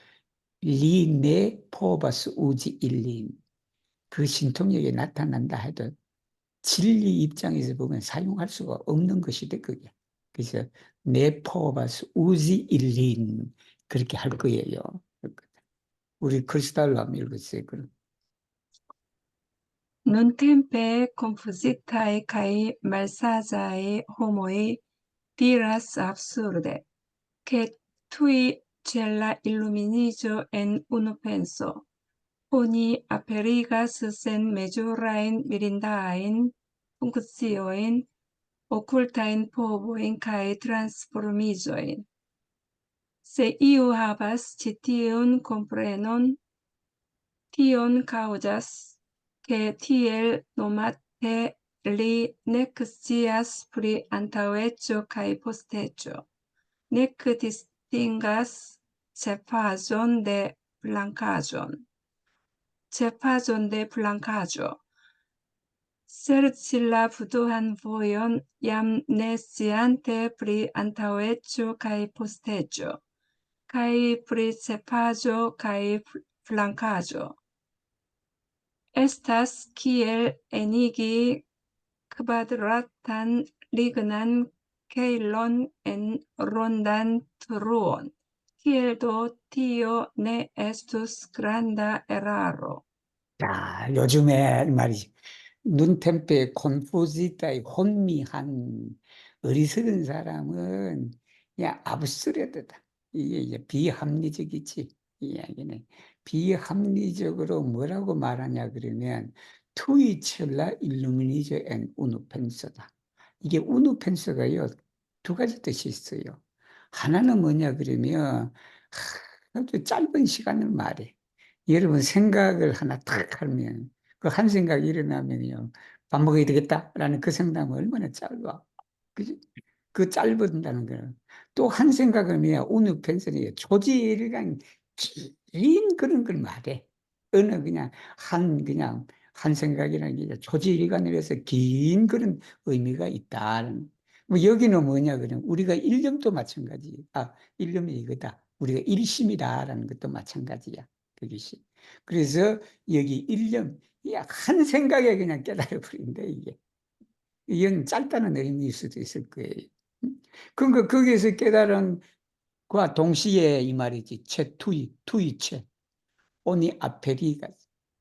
리네 포바스 우지 일린 그 신통력이 나타난다 해도 진리 입장에서 보면 사용할 수가 없는 것이다 그게. 그래서 네 포바스 우지 일린 그렇게 할 거예요. 우리 크리스탈로 한번 읽었어요. 그럼. Nuntempe confusitae cae malsagiae homoi diras absurde, que tui cella illuminigio en uno penso, oni aperigas sen majurain mirindain functioin occultain povoin cae transformigioin. Se iu havas citiun comprenon, tion causas che tiel nomate li nec scias pri antaueco cae posteco, nec distingas cepajon de blancajon. Cepajon de blancajo. Serci la futuhan voion iam ne sciante pri antaueco cae posteco, cae pri cepajo cae blancajo. Estas kiel enigi kvadratan lignan keilon en rondan truon. Kiel do tio ne estus granda eraro. 자, 요즘에 이 말이지. 눈템페 콘푸지타의 혼미한 어리석은 사람은 그냥 아브스레드다. 이게 이제 비합리적이지. 이 이야기는 비합리적으로 뭐라고 말하냐 그러면 투이첼라 일루미니저 앤 우누펜서다. 이게 우누펜서가요 두 가지 뜻이 있어요. 하나는 뭐냐 그러면 아주 짧은 시간을 말해. 여러분 생각을 하나 탁 하면 그 한 생각이 일어나면요. 밥 먹어야 되겠다라는 그 생각은 얼마나 짧아. 그지? 그 짧은다는 거는 또 한 생각을 뭐야 오늘 펜션이 조지일간 긴 그런 걸 말해. 어느 그냥 한 생각이라는 게 조지일간을 해서 긴 그런 의미가 있다는. 뭐 여기는 뭐냐 그러면 우리가 일념도 마찬가지. 아, 일념이 이거다. 우리가 일심이다라는 것도 마찬가지야. 그것이. 그래서 여기 일념, 한 생각에 그냥 깨달아 버린다 이게. 이건 짧다는 의미일 수도 있을 거예요. 그러니까 거기에서 깨달음과 동시에 이 말이지. 투이체, 오니 아페리가.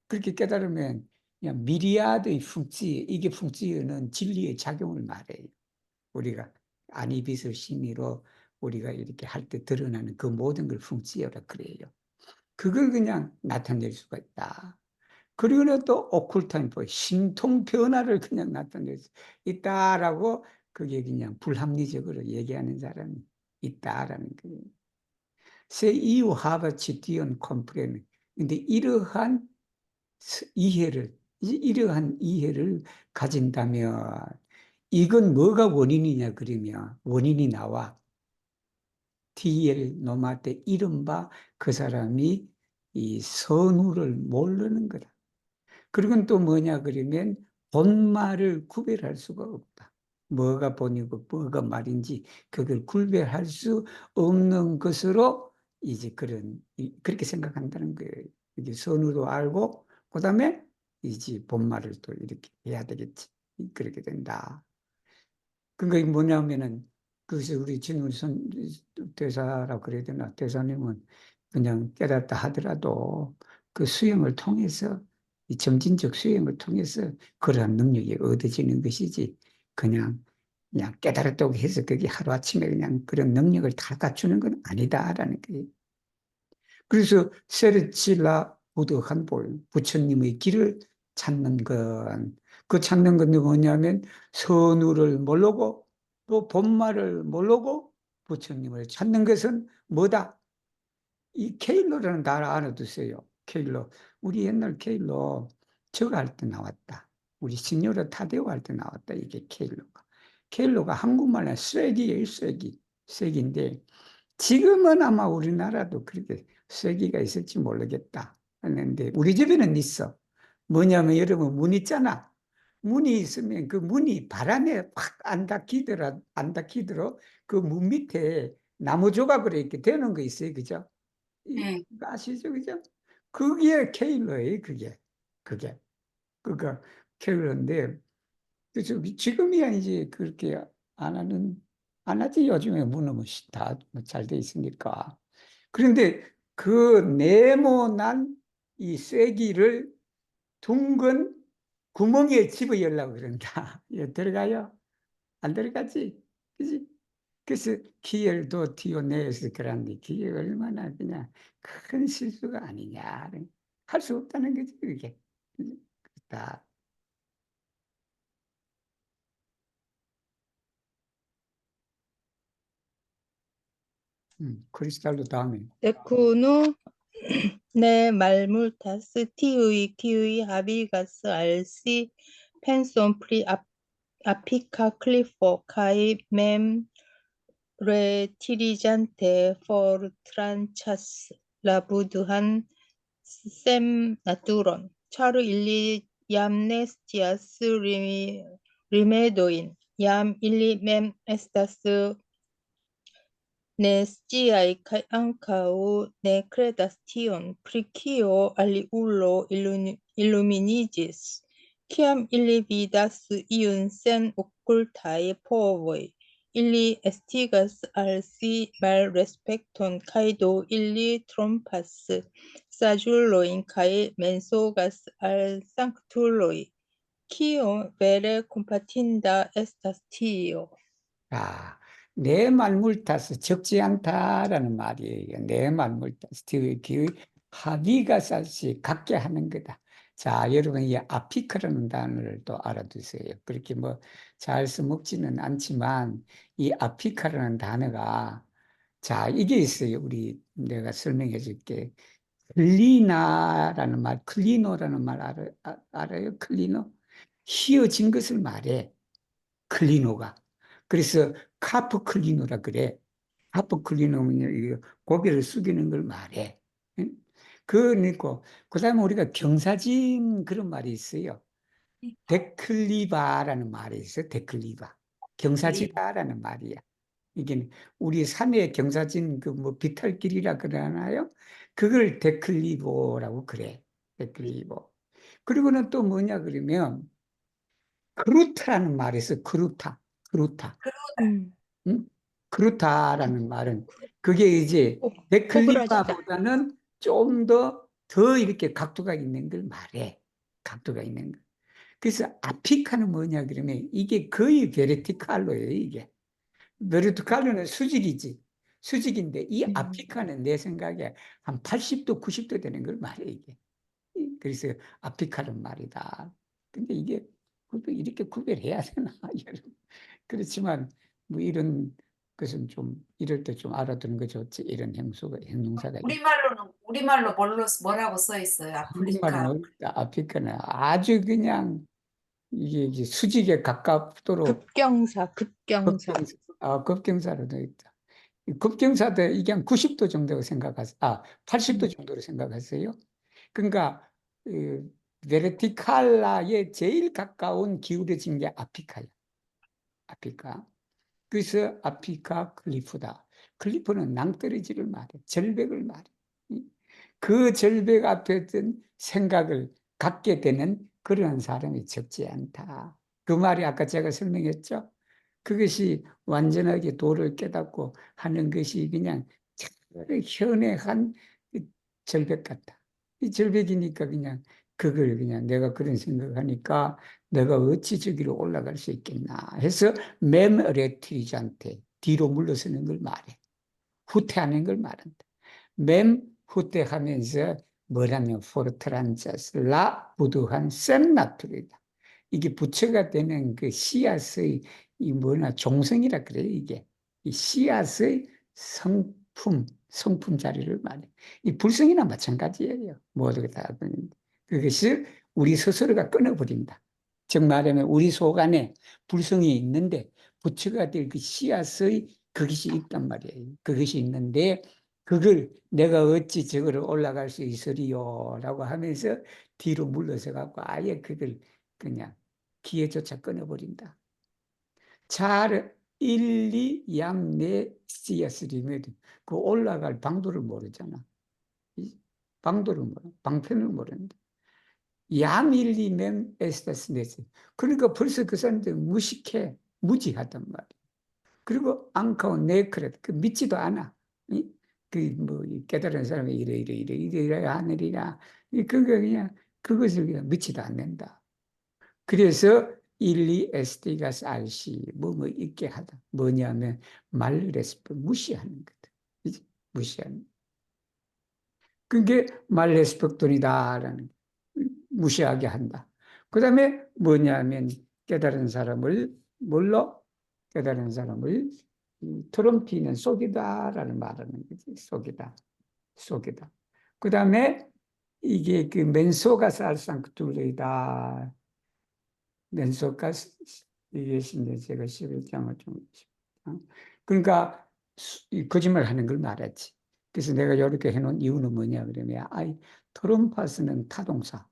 그렇게 깨달으면 그냥 미리아드의 funk지에, 이게 funk지는 진리의 작용을 말해요. 우리가 아니비스 심의로 우리가 이렇게 할 때 드러나는 그 모든 걸 funk지어라 그래요. 그걸 그냥 나타낼 수가 있다. 그리고는 또 오쿨타임포 신통 변화를 그냥 나타낼 수 있다라고 그게 그냥 불합리적으로 얘기하는 사람이 있다라는 거예요. 세 이유 하버치티언 컴프레는 근데 이러한 이해를 가진다면 이건 뭐가 원인이냐 그러면 원인이 나와 TL 노마테 이른바 그 사람이 이 선우를 모르는 거다. 그리고 또 뭐냐 그러면 본말을 구별할 수가 없다. 뭐가 본이고 뭐가 말인지 그걸 구별할 수 없는 것으로 이제 그렇게 생각한다는 거예요. 이게 선우도 알고 그다음에 이제 본말을 또 이렇게 해야 되겠지. 그렇게 된다. 그러니까 뭐냐면은 그것이 우리 진울선 대사라고 그래야 되나 대사님은 그냥 깨닫다 하더라도 그 수행을 통해서 이 점진적 수행을 통해서 그러한 능력이 얻어지는 것이지 그냥 깨달았다고 해서 그게 하루아침에 그냥 그런 능력을 다 갖추는 건 아니다라는 거예요. 그래서 세르칠라 부드한볼 부처님의 길을 찾는 건 그 찾는 건 뭐냐면 선우를 모르고 또 본말을 모르고 부처님을 찾는 것은 뭐다? 이 케일로라는 단어 알아두세요. 케일로. 우리 옛날 케일로 저거 할 때 나왔다. 우리 시녀라 타데오 할 때 나왔다. 이게 케일로가. 케일로가 한국말에 쐐기예요. 쐐기인데 지금은 아마 우리나라도 그렇게 쐐기가 있을지 모르겠다 했는데 우리 집에는 있어. 뭐냐면 여러분 문 있잖아. 문이 있으면 그 문이 바람에 확 안 닫히더라도 그 문 밑에 나무 조각으로 이렇게 되는 거 있어요. 그죠? 아시죠? 그죠? 그게 케일러예요. 그게. 그니까 케일러인데 그래서 지금이야 이제 그렇게 안 하지. 요즘에 문은 다잘 돼 있으니까. 그런데 그 네모난 이 쐐기를 둥근 구멍에 집어열라고 그런다. 예, 들어가요? 안 들어가지? 그지? 그래서 기열도 튀어내서 그런데 그게 얼마나 그냥 큰 실수가 아니냐. 할 수 없다는 거지, 그게. 다. 크리스탈도 다음에. 데쿠누 네 말물타스 티의 하비가스 알시 펜손 프리 아피카 클리포 카이 맴 레티리잔테 포르트란차스 라부드한 셈 나투론 차르 일리 얌네스티아스 리메도인 얌 일리 맴 에스타스 네 sciai ankaŭ ne kredas tion, pri kio aliulo illuminigis, kiam ili vidas iun sen okultaj povoj, ili estigas al si malrespekton kaj do ili trompas saĝulojn kaj mensogas al sanktuloj. Kio vere kompatinda estas tio. 아, 내 말물타스 적지 않다라는 말이에요. 내 말물타스 기의 합의가 사실 갖게 하는 거다. 자, 여러분 이 아피크라는 단어를 또 알아두세요. 그렇게 뭐 잘 써먹지는 않지만 이 아피카라는 단어가 자, 이게 있어요. 내가 설명해 줄게. 클리나라는 말, 클리노라는 말 알아요? 클리노? 휘어진 것을 말해. 클리노가. 그래서 카프 클리노라 그래. 카프 클리노는 고개를 숙이는 걸 말해. 응? 그러니까 그다음에 우리가 경사진 그런 말이 있어요. 데클리바라는 말이 있어요. 데클리바. 경사지다라는 말이야. 이게 우리 산의 경사진 그 뭐 비탈길이라 그러나요? 그걸 데클리보라고 그래. 데클리보. 그리고는 또 뭐냐 그러면 크루타라는 말이 있어. 크루타. 크루타. 음. 응? 크루타라는 말은 그게 이제 오그라지다. 데클리바보다는 좀 더 이렇게 각도가 있는 걸 말해. 각도가 있는 거. 그래서 아피카는 뭐냐 그러면 이게 거의 베르티칼로예요, 이게. 베르티칼로는 수직이지. 수직인데 이 아피카는 내 생각에 한 80도, 90도 되는 걸 말해, 이게. 그래서 아피카는 말이다. 근데 이게 이렇게 구별해야 되나? 여러분. 그렇지만 뭐 이런 것은 좀 이럴 때 좀 알아두는 거 좋지. 이런 형용사가 우리말로 뭐라고 써 있어요? 한국말은 아프리카. 어렵다. 아피카는 아주 그냥 이게 수직에 가깝도록 급경사. 급경사, 급경사로 되어 있다. 이 급경사도 이게 한 90도 정도 생각하세요. 80도 정도로 생각하세요. 그러니까 베르티칼라에 제일 가까운 기울어진 게 아피카야. 아피카. 그래서 아피카 클리프다. 클리프는 낭떠러지를 말해. 절벽을 말해. 그 절벽 앞에 든 생각을 갖게 되는 그런 사람이 적지 않다. 그 말이 아까 제가 설명했죠. 그것이 완전하게 도를 깨닫고 하는 것이 그냥 현해한 절벽 같다. 이 절벽이니까 그냥 그걸 그냥 내가 그런 생각하니까 내가 어찌 저기로 올라갈 수 있겠나 해서 맴레트리즈한테 뒤로 물러서는 걸 말해. 후퇴하는 걸 말한다. 맴 후퇴하면서 뭐라면 포르트란자스 라 부두한 셈나트리다. 이게 부처가 되는 그 씨앗의 이 뭐나 종성이라 그래요, 이게. 이 씨앗의 성품 자리를 말해. 이 불성이나 마찬가지예요. 모두가 다. 그것이 우리 스스로가 끊어버린다. 즉 말하면 우리 속 안에 불성이 있는데 부처가 될 그 씨앗의 그것이 있단 말이에요. 그것이 있는데 그걸 내가 어찌 저거를 올라갈 수 있으리요? 라고 하면서 뒤로 물러서 갖고 아예 그걸 그냥 기회조차 끊어버린다. 잘 1, 2, 양, 내, 씨앗이면 그 올라갈 방도를 모르잖아. 방도를 모르, 방편을 모르는데. 양 1, 2면 에스타스 네스. 그러니까 벌써 그 사람들 무식해, 무지하단 말이야. 그리고 앙카오 네크렛, 그 믿지도 않아. 뭐 깨달은 사람이 이래 하느리라. 그냥 그것을 그냥 믿지도 않는다. 그래서 1, 2 SD가 알시 뭐 있게 하다. 뭐냐면 말레스프 무시하는 거다. 무시하는. 그게 말레스펙돈이다라는 무시하게 한다. 그 다음에 뭐냐면 깨달은 사람을 뭘로? 깨달은 사람을 트럼피는 속이다라는 말하는 거지. 속이다. 그 다음에 이게 그 멘소가 살상크툴레이다. 멘소가 이게 이제 제가 11장을 좀 그러니까 거짓말 하는 걸 말했지. 그래서 내가 이렇게 해놓은 이유는 뭐냐 그러면 트럼파스는 타동사,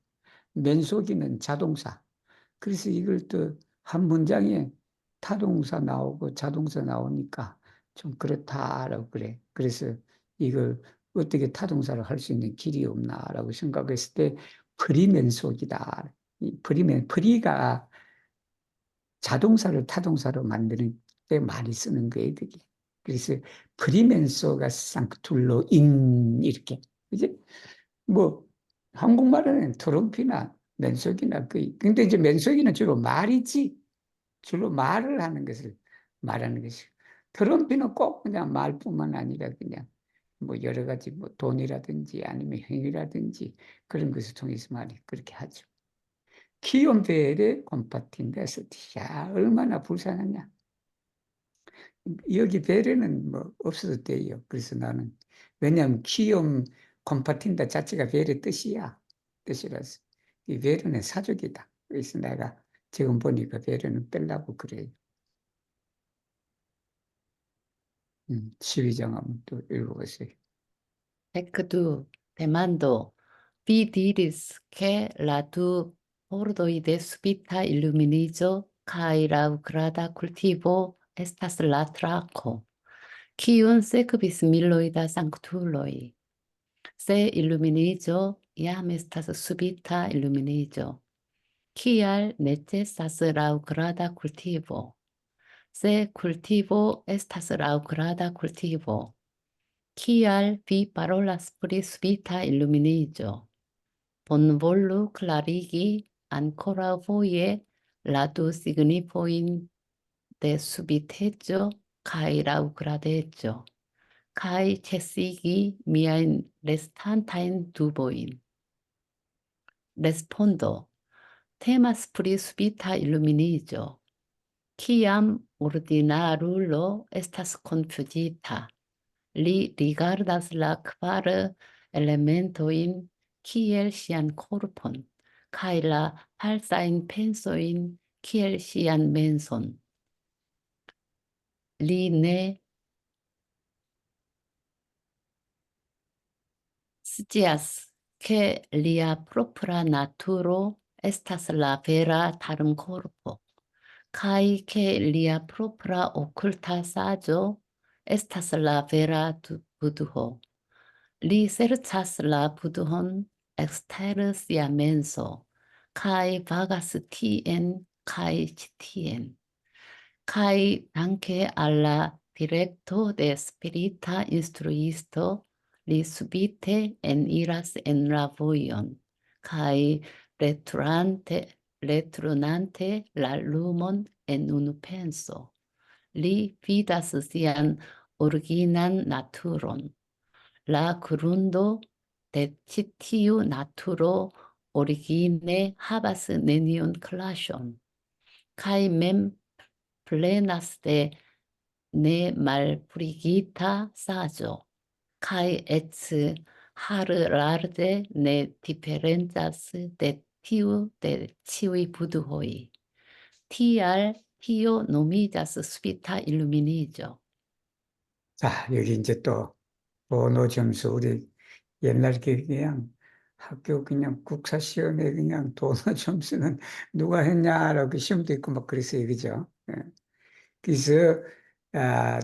맨속이는 자동사. 그래서 이걸 또 한 문장에 타동사 나오고 자동사 나오니까 좀 그렇다라고 그래. 그래서 이걸 어떻게 타동사를 할 수 있는 길이 없나라고 생각했을 때 프리맨속이다. 프리가 자동사를 타동사로 만드는 때 많이 쓰는 거예요, 그게. 그래서 프리맨소가 상크툴로 인 이렇게. 이제 뭐 한국말에는 트럼피나 맨속이나 근데 이제 맨속이는 주로 말이지. 주로 말을 하는 것을 말하는 것이. 트럼피는 꼭 그냥 말뿐만 아니라 그냥 뭐 여러 가지 뭐 돈이라든지 아니면 행위라든지 그런 것을 통해서 말이 그렇게 하죠. 키온베레 콤파틴데스티. 야, 얼마나 불쌍하냐. 여기 베레는 뭐 없어도 돼요. 그래서 나는 왜냐하면 키움 콤파틴다 자체가 베레 뜻이라서 이 베레는 사족이다. 그래서 내가 지금 보니까 베레는 빼려고 그래요. 12장 한번 또 읽어보세요. Ecdu, demando, vi diris que la tu pordoi de subita illuminizo cae lau grada cultivo estas la traco, quiun sequibis miloida sanctuloi. Se illuminizo iam estas subita illuminizo, quial necessas lau grada cultivo. Se cultivo estas lau grada cultivo, kial vi parolas pri subita illuminiĝo? Bonvolu klarigi ankoraŭfoje la du signifojn de subiteco kaj laŭgradeco, kaj ĉesigi miajn restantajn dubojn. Respondo: temas pri subita illuminiĝo. Kiam ordinarulo estas konfuzita, li rigardas la kvar elementojn kiel ŝian korpon, kaj la falsajn pensojn kiel ŝian menson. Li ne scias, ke lia propra naturo estas la vera tarmkorpo, kaj ke lia propra okulta saĝo estas la vera buduho. Li serĉas la buduhon ekster sia menso, kaj vagas tien kaj ĉi tien. Kaj danke al la direkto de spirita instruisto, li subite eniras en la vojon, kaj returnante la lumon en unu penso, li vidas sian originan naturon. La grundo de ĉi tiu naturo origine havas neniun klaŝon, kaj mem plenas de nemalpurigita saĝo, kaj eĉ harlarde ne diferencas de tiu de ĉiuj buduoj. Tial tio nomiĝas subita illuminiĝo. 자, 여기 이제 또 번호 점수 우리 옛날 그냥 학교 그냥 국사 시험에 그냥 번호 점수는 누가 했냐라고 시험도 있고 막 그랬어요. 그죠? 예. 그래서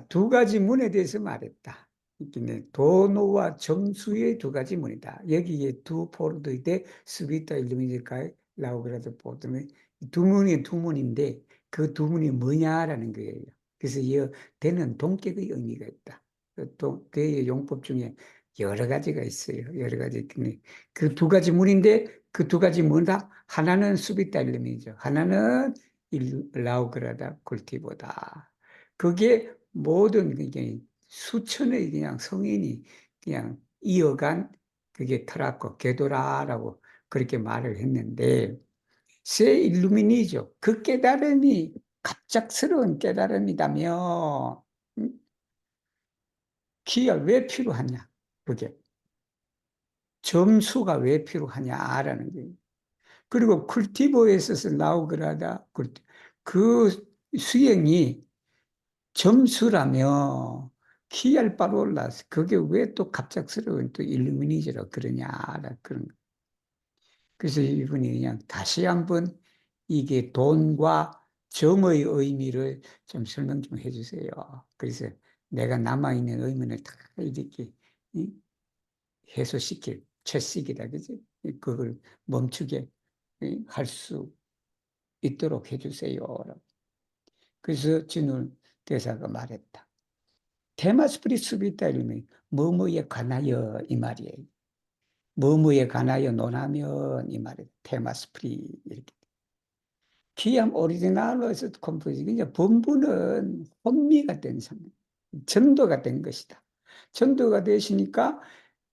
두 가지 문에 대해서 말했다. 이게 도노와 점수의 두 가지 문이다. 여기에 두 폴더인데 스비타 일루미니카에 라우그라도 보더니 두 문인데 그 두 문이 뭐냐라는 거예요. 그래서 이 대는 동격의 의미가 있다. 그 용법 중에 여러 가지가 있어요. 여러 가지. 그 두 가지 문인데 그 두 가지 뭐다? 하나는 수비타 일루미니죠. 하나는 라우그라다 굴티보다. 그게 모든 그게 수천의 그냥 성인이 그냥 이어간 그게 터라코 게도라라고 그렇게 말을 했는데 세 일루미니죠. 그 깨달음이 갑작스러운 깨달음이다면 기가 왜 필요하냐? 그게 점수가 왜 필요하냐라는 거예요. 그리고 쿨티보에 있어서 나오그라다 그 수행이 점수라며 키알 바롤라스 그게 왜 또 갑작스러운 또 일루미니지라 그러냐라 그런 거. 그래서 이분이 그냥 다시 한번 이게 돈과 점의 의미를 좀 설명 좀 해주세요. 그래서 내가 남아있는 의미를 다 이렇게 해소시킬 채식이다 그지? 그걸 멈추게 할 수 있도록 해주세요. 그래서 진울 대사가 말했다. 테마스프리 수비타 이름이 뭐뭐에 관하여 이 말이에요. 뭐뭐에 관하여 논하면 이 말이에요. 테마스프리 이렇게. 키암 오리지널로에서 컴포지 이제 본부는 혼미가 된 상황, 전도가 된 것이다. 전도가 되시니까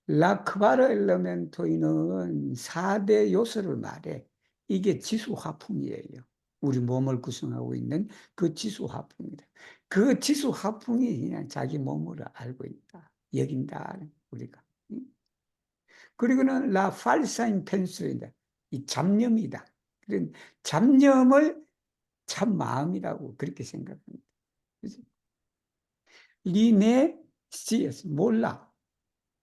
라크바르 엘레멘토이는 4대 요소를 말해. 이게 지수 화풍이에요. 우리 몸을 구성하고 있는 그 지수화풍이다. 그 지수화풍이 그냥 자기 몸으로 알고 있다. 여긴다. 우리가. 그리고는 라 팔사인 펜스이다. 이 잡념이다. 그런 잡념을 참 마음이라고 그렇게 생각합니다. 리네 시에스 몰라.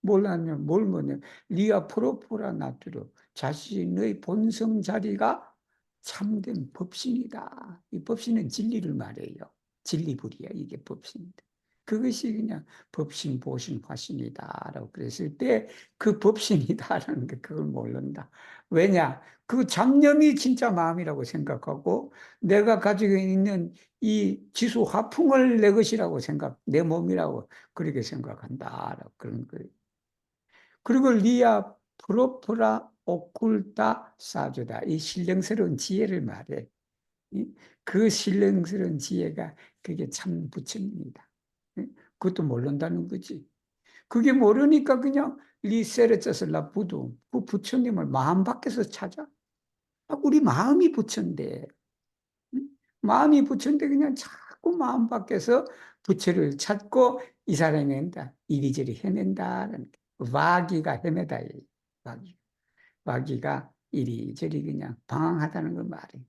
몰라면 뭘 뭐냐. 리아 프로포라 나투로 자신의 본성 자리가 참된 법신이다. 이 법신은 진리를 말해요. 진리불이야. 이게 법신이다. 그것이 그냥 법신, 보신, 화신이다라고 그랬을 때 그 법신이다라는 게 그걸 모른다. 왜냐? 그 잡념이 진짜 마음이라고 생각하고 내가 가지고 있는 이 지수 화풍을 내 것이라고 내 몸이라고 그렇게 생각한다라고 그런 거예요. 그리고 리아 프로프라 오쿨타 사조다. 이 신령스러운 지혜를 말해. 그 신령스러운 지혜가 그게 참 부처입니다. 그것도 모른다는 거지. 그게 모르니까 그냥 리세르쩌슬라 부두 그 부처님을 마음 밖에서 찾아. 우리 마음이 부처인데, 마음이 부처인데 그냥 자꾸 마음 밖에서 부처를 찾고 이 사람이 한다. 이리저리 헤맨다는 와기가 헤매다. 와기가 이리저리 그냥 방황하다는 걸 말해.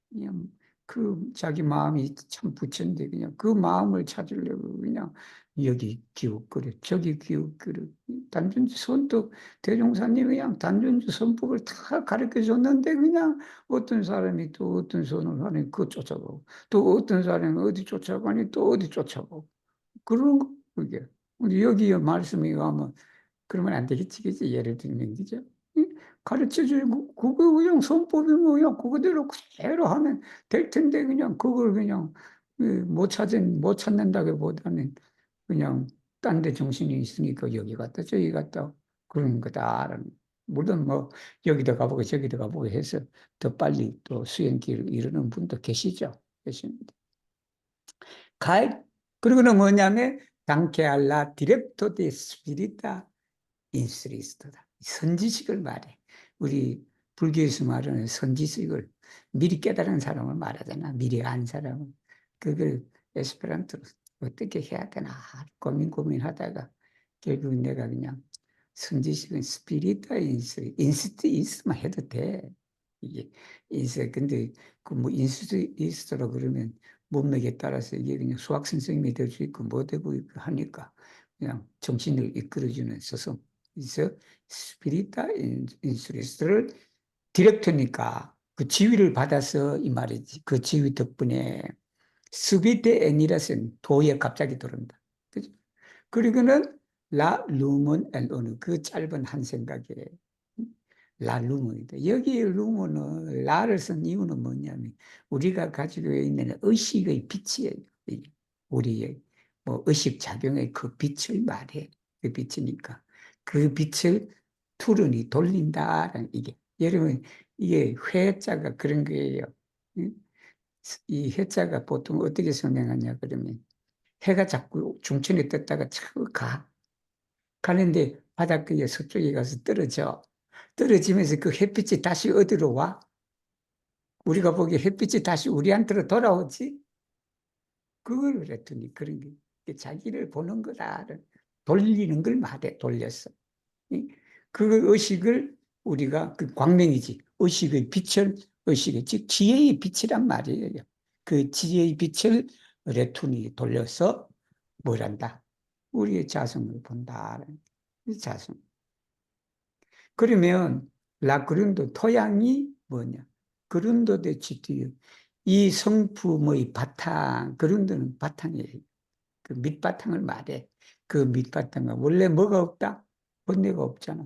그냥 그 자기 마음이 참 부처인데 그냥 그 마음을 찾으려고 그냥 여기 기웃거려 저기 기웃거려. 단준주 선도 대종사님이 그냥 단준주 선법을 다 가르쳐 줬는데 그냥 어떤 사람이 또 어떤 손을 하니 그거 쫓아가고 또 어떤 사람이 어디 쫓아가니 또 어디 쫓아가고 그런 거 그게 여기 말씀이 가면 그러면 안 되겠지, 그지? 예를 들면, 그죠? 가르쳐 주고, 그거 그냥 손법이 뭐야, 그거대로 그대로 하면 될 텐데, 그냥 그걸 그냥 못 찾는다기보다는 그냥 딴 데 정신이 있으니까 여기 갔다 저기 갔다 그런 거다. 물론 뭐 여기도 가보고 저기도 가보고 해서 더 빨리 또 수행길을 이루는 분도 계십니다. 그리고는 뭐냐면, 당케알라 디렉토 데 스피리타 인스리스트다. 선지식을 말해. 우리 불교에서 말하는 선지식을 미리 깨달은 사람을 말하잖아. 미리 안 사람은. 그걸 에스페란토로 어떻게 해야 되나 고민하다가 결국 내가 그냥 선지식은 스피리타 인스트 있으면 해도 돼. 이게 근데 그 뭐 인스트로 그러면 문맥에 따라서 이게 그냥 수학 선생님이 될 수 있고 뭐 되고 있고 하니까 그냥 정신을 이끌어주는 스승. 그래서 스피리타 인스리스를 디렉터니까 그 지위를 받아서 이 말이지. 그 지위 덕분에 스비테 애니라스는 도에 갑자기 들어온다. 그죠? 그리고는 라 루먼 엘 오느 그 짧은 한 생각에 라 루먼이다. 여기 루먼은 라를 쓴 이유는 뭐냐면 우리가 가지고 있는 의식의 빛이에요. 우리의 뭐 의식 작용의 그 빛을 말해. 그 빛이니까 그 빛을 투르니 돌린다라는 이게 여러분 이게 회자가 그런 거예요. 이 회자가 보통 어떻게 설명하냐 그러면 해가 자꾸 중천에 떴다가 자꾸 가는데 바닷가에 서쪽에 가서 떨어지면서 그 햇빛이 다시 어디로 와? 우리가 보기에 햇빛이 다시 우리한테로 돌아오지? 그걸 그랬더니 그런 게 자기를 보는 거다. 돌리는 걸 말해, 돌렸어. 그 의식을 우리가 그 광명이지. 의식의 빛을, 즉 지혜의 빛이란 말이에요. 그 지혜의 빛을 레툰이 돌려서 뭐란다? 우리의 자성을 본다. 자성. 그러면 라그룬도 토양이 뭐냐? 그룬도 데 치티유. 이 성품의 바탕, 그룬도는 바탕이에요. 그 밑바탕을 말해. 그 밑바탕은 원래 뭐가 없다? 번뇌가 없잖아.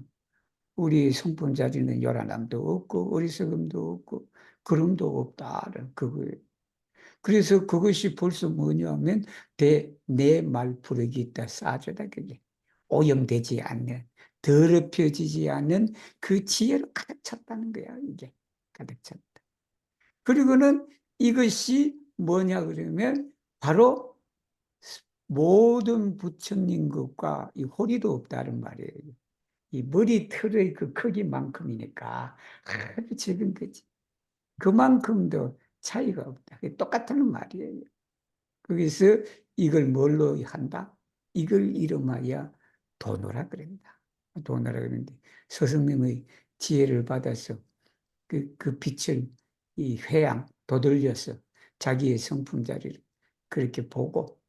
우리 성품 자리는 요란함도 없고 어리석음도 없고 그름도 없다. 그거예요. 그래서 그것이 벌써 뭐냐면 내 말부르기 있다 싸주다 그게 오염되지 않는 더럽혀지지 않는 그 지혜로 가득 찼다는 거야. 이게 가득 찼다. 그리고는 이것이 뭐냐 그러면 바로 모든 부처님 것과 이 호리도 없다는 말이에요. 이 머리털의 그 크기만큼이니까 아주 적은 거지. 그만큼도 차이가 없다. 그게 똑같은 말이에요. 거기서 이걸 뭘로 한다? 이걸 이름하여 도노라 그런다. 도노라 그러는데 스승님의 지혜를 받아서 그 빛을 이 회양 도돌려서 자기의 성품자리를 그렇게 보고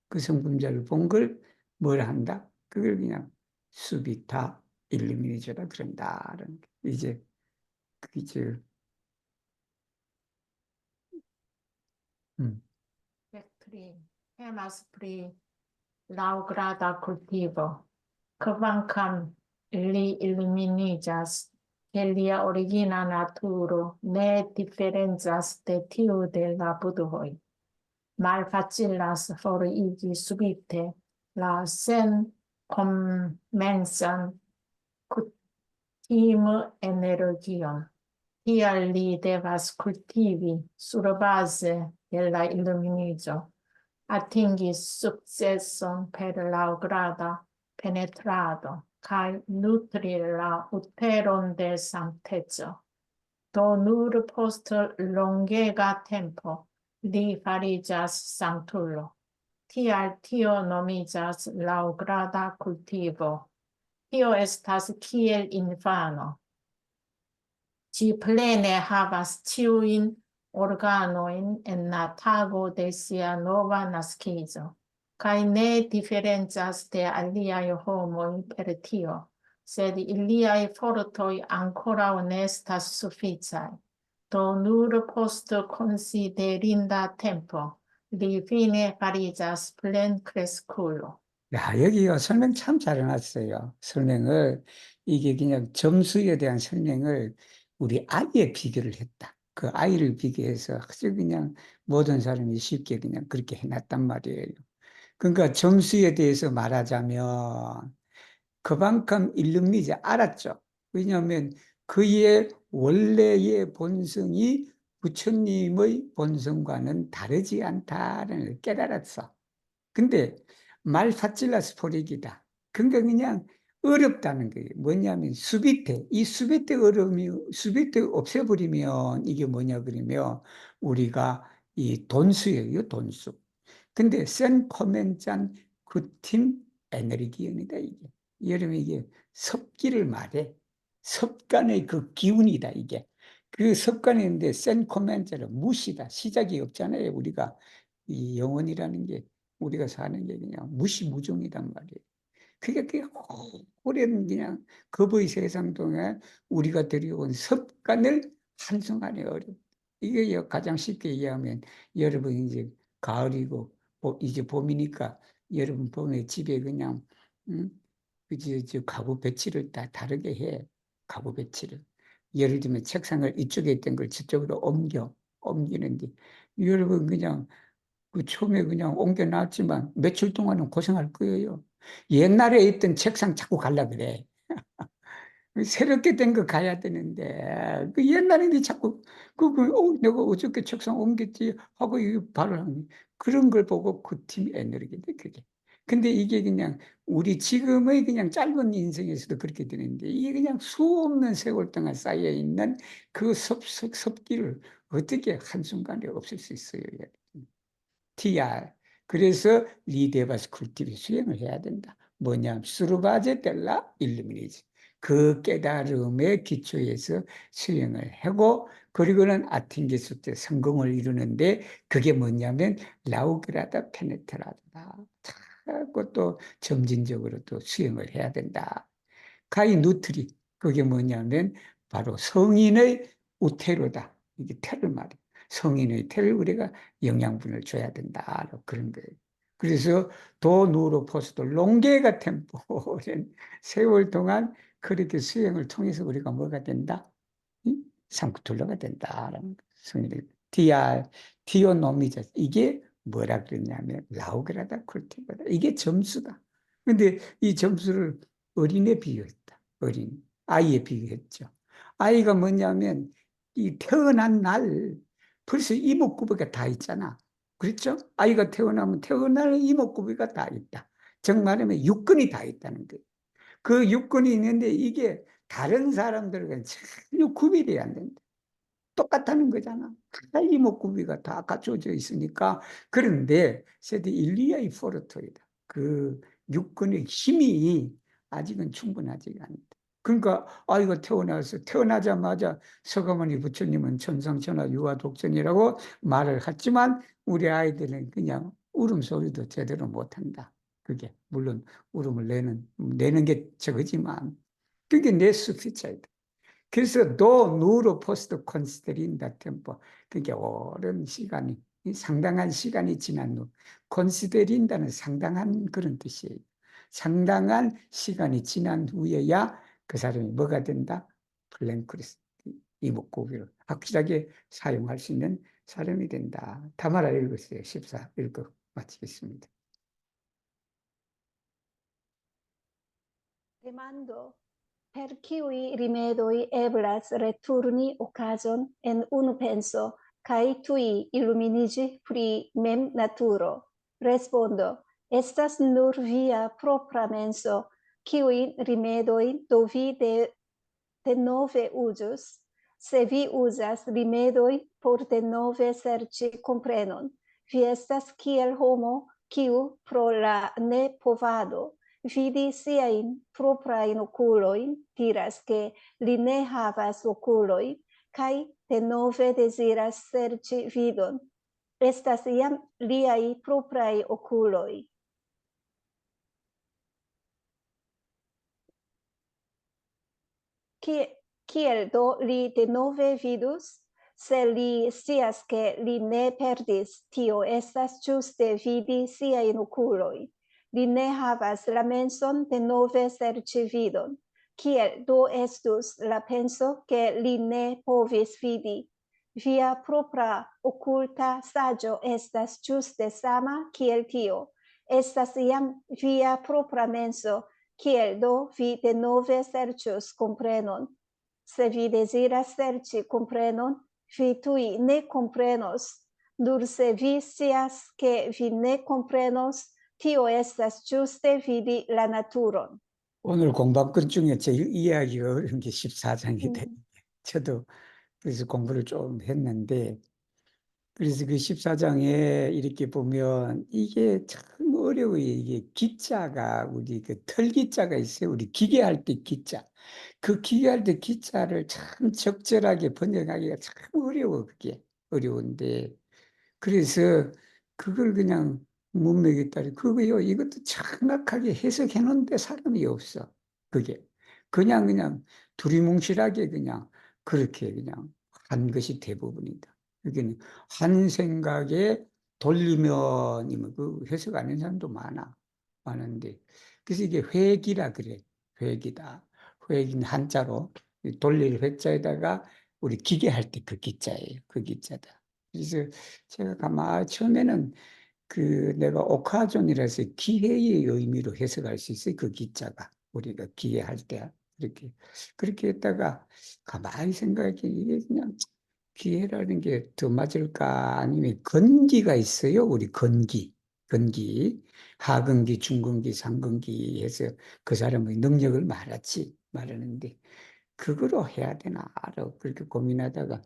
그 성품자를 본 걸 뭘 한다? 그걸 그냥 수비타 일루미니저라 그런다는 이제 이제 Factory, Hemas Free, Laugrada Cultivo, Kvankam li illuminigas, que lia origina naturo, ne differenzas de tiu de la budhoi. Malfacillas forigi subite la sen commensan cutim energion. Tial li devas cultivi sur base de la illuminigio, atingis successon per laŭgrada penetrado, kaj nutri la uteron de sankteco. Do nur post longega tempo li fariĝas sanktulo. Tial tio nomiĝas laŭgrada kultivo. Tio estas kiel infano. Ci plene havas ĉiujn organojn en la tago de sia nova naskiĝo, kaj ne diferencas de aliaj homoj per tio, sed iliaj fortoj ankoraŭ ne estas suficaj. Do nur post konsiderinda tempo li fine fariĝas plenkreskulo. 야, 여기요, 설명 참 잘해놨어요. 설명을, 이게 그냥 점수에 대한 설명을 우리 아이에 비교를 했다. 그 아이를 비교해서 아주 그냥 모든 사람이 쉽게 그냥 그렇게 해놨단 말이에요. 그러니까 점수에 대해서 말하자면 그만큼 일lum이지 알았죠. 왜냐하면 그의 원래의 본성이 부처님의 본성과는 다르지 않다는 걸 깨달았어. 근데 말파찔라스 포릭이다. 그러니까 그냥 어렵다는 거예요. 뭐냐면 수비태. 이 수비태 어려움이 수비태 없애버리면 이게 뭐냐 그러면 우리가 이 돈수예요. 돈수. 근데 센 코멘짠 그팀 에너지연이다 이게. 여러분 이게 섭기를 말해. 섭간의 그 기운이다 이게. 그 섭간인데 센 코멘짠은 무시다. 시작이 없잖아요. 우리가 이 영혼이라는 게 우리가 사는 게 그냥 무시무종이란 말이에요. 그게 오랜 그냥 겁의 세상 동안 우리가 들여온 습관을 한순간에 이게 가장 쉽게 이해하면 여러분 이제 가을이고 이제 봄이니까 여러분 봄에 집에 그냥 저 가구 배치를 다 다르게 해. 가구 배치를. 예를 들면 책상을 이쪽에 있던 걸 저쪽으로 옮기는데 여러분 그냥 그 처음에 그냥 옮겨놨지만 며칠 동안은 고생할 거예요. 옛날에 있던 책상 자꾸 가려 그래. 새롭게 된 거 가야 되는데 그 옛날에 자꾸 내가 어저께 책상 옮겼지 하고 바로 하는 그런 걸 보고 그 팀 에너지인데 그게. 근데 이게 그냥 우리 지금의 그냥 짧은 인생에서도 그렇게 되는데 이게 그냥 수없는 세월 동안 쌓여 있는 그 섭기를 어떻게 한순간에 없앨 수 있어요? TR. 그래서 리데바스 쿨티비 수행을 해야 된다. 뭐냐? 수르바제 텔라 일루미니지. 그 깨달음의 기초에서 수행을 하고 그리고는 아틴게스 때 성공을 이루는데 그게 뭐냐면 라우그라다 페네트라다. 그것도 점진적으로 또 수행을 해야 된다. 가이 누트리. 그게 뭐냐면 바로 성인의 우테로다. 이게 테를 말이에요. 성인의 테를 우리가 영양분을 줘야 된다. 그런 거예요. 그래서 도 누로 포스도 롱게가 템포 오랜 세월 동안 그렇게 수행을 통해서 우리가 뭐가 된다? 상쿠툴러가 된다라는 성인의 티오노미자 이게 뭐라 그랬냐면 라우그라다 쿨티바다 이게 점수다. 근데 이 점수를 어린에 비유했다. 어린 아이에 비유했죠. 아이가 뭐냐면 이 태어난 날 벌써 이목구비가 다 있잖아. 그렇죠? 아이가 태어나면 태어날 이목구비가 다 있다. 정말하면 육근이 다 있다는 거예요. 그 육근이 있는데 이게 다른 사람들과 전혀 구별이 안 된다. 똑같다는 거잖아. 다 이목구비가 다 갖춰져 있으니까. 그런데 세대 일리아의 포르토이다. 그 육근의 힘이 아직은 충분하지 않다. 그러니까 이거 태어나자마자 서가모니 부처님은 천상천하 유아독존이라고 말을 했지만 우리 아이들은 그냥 울음소리도 제대로 못한다. 그게 물론 울음을 내는 게 저거지만 그게 내 수피차이다. 그래서 도 누로 포스트 컨시데린다 템포 그게 오랜 시간이 상당한 시간이 지난 후 컨시데린다는 상당한 그런 뜻이에요. 상당한 시간이 지난 후에야 그 사람이 뭐가 된다? 플랭크리스 이목구비를 확실하게 사용할 수 있는 사람이 된다. 다말아 읽으세요. 14 읽고 마치겠습니다. Demando, per kiuj rimedoj eblas returni okazon en unu penso kaj tuj iluminiĝi pri mem naturo? Respondo, estas nur via propra menso, kiujn rimedojn do vi denove uzus. Se vi uzas rimedojn por denove serĉi komprenon, vi estas kiel homo kiu pro la nepovado vidi siajn proprajn okulojn diras ke li ne havas okulojn kaj denove deziras serĉi vidon. Estas jam liaj propraj okuloj. Kiel do li denove vidus? Se li scias ke li ne perdis, tio estas ĝuste vidi siajn okulojn. Li ne havas la menson denove serĉi vidon. Kiel do estus la penso ke li ne povis vidi? Via propra okulta saĝo estas ĝuste sama kiel tio. Estas jam via propra menso. Kiel do vi denove serĉos komprenon? Se vi deziras serĉi komprenon, vi tuj ne komprenos. Nur se vi scias ke vi ne komprenos, tio estas ĝuste vidi la naturon. 오늘 공부한 중에 제일 이해하기가 어려운 게 14장이다. 저도 그래서 공부를 좀 했는데 그래서 그 14장에 이렇게 보면 이게 참 어려워요. 이게 기자가 우리 그 털기자가 있어요. 우리 기계할 때 기자. 그 기계할 때 기자를 참 적절하게 번역하기가 참 어려워. 그게 어려운데 그래서 그걸 그냥 문맥에 따라 그거요. 이것도 정확하게 해석해 놓는데 사람이 없어. 그게 그냥 두리뭉실하게 그냥 그렇게 그냥 한 것이 대부분이다. 여기는 한 생각에 돌리면 그 해석 안 하는 사람도 많은데 그래서 이게 회기라 그래. 회기다. 회기는 한자로 돌릴 회자에다가 우리 기계할 때 그 기자예요. 그 기자다. 그래서 제가 가만히 처음에는 그 내가 오카존이라서 기회의 의미로 해석할 수 있어요. 그 기자가 우리가 기회할 때 그렇게 했다가 가만히 생각해 이게 그냥 기회라는 게 더 맞을까 아니면 건기가 있어요. 우리 건기 하근기, 중근기, 상근기 해서 그 사람의 능력을 말하는데 그거로 해야 되나 그렇게 고민하다가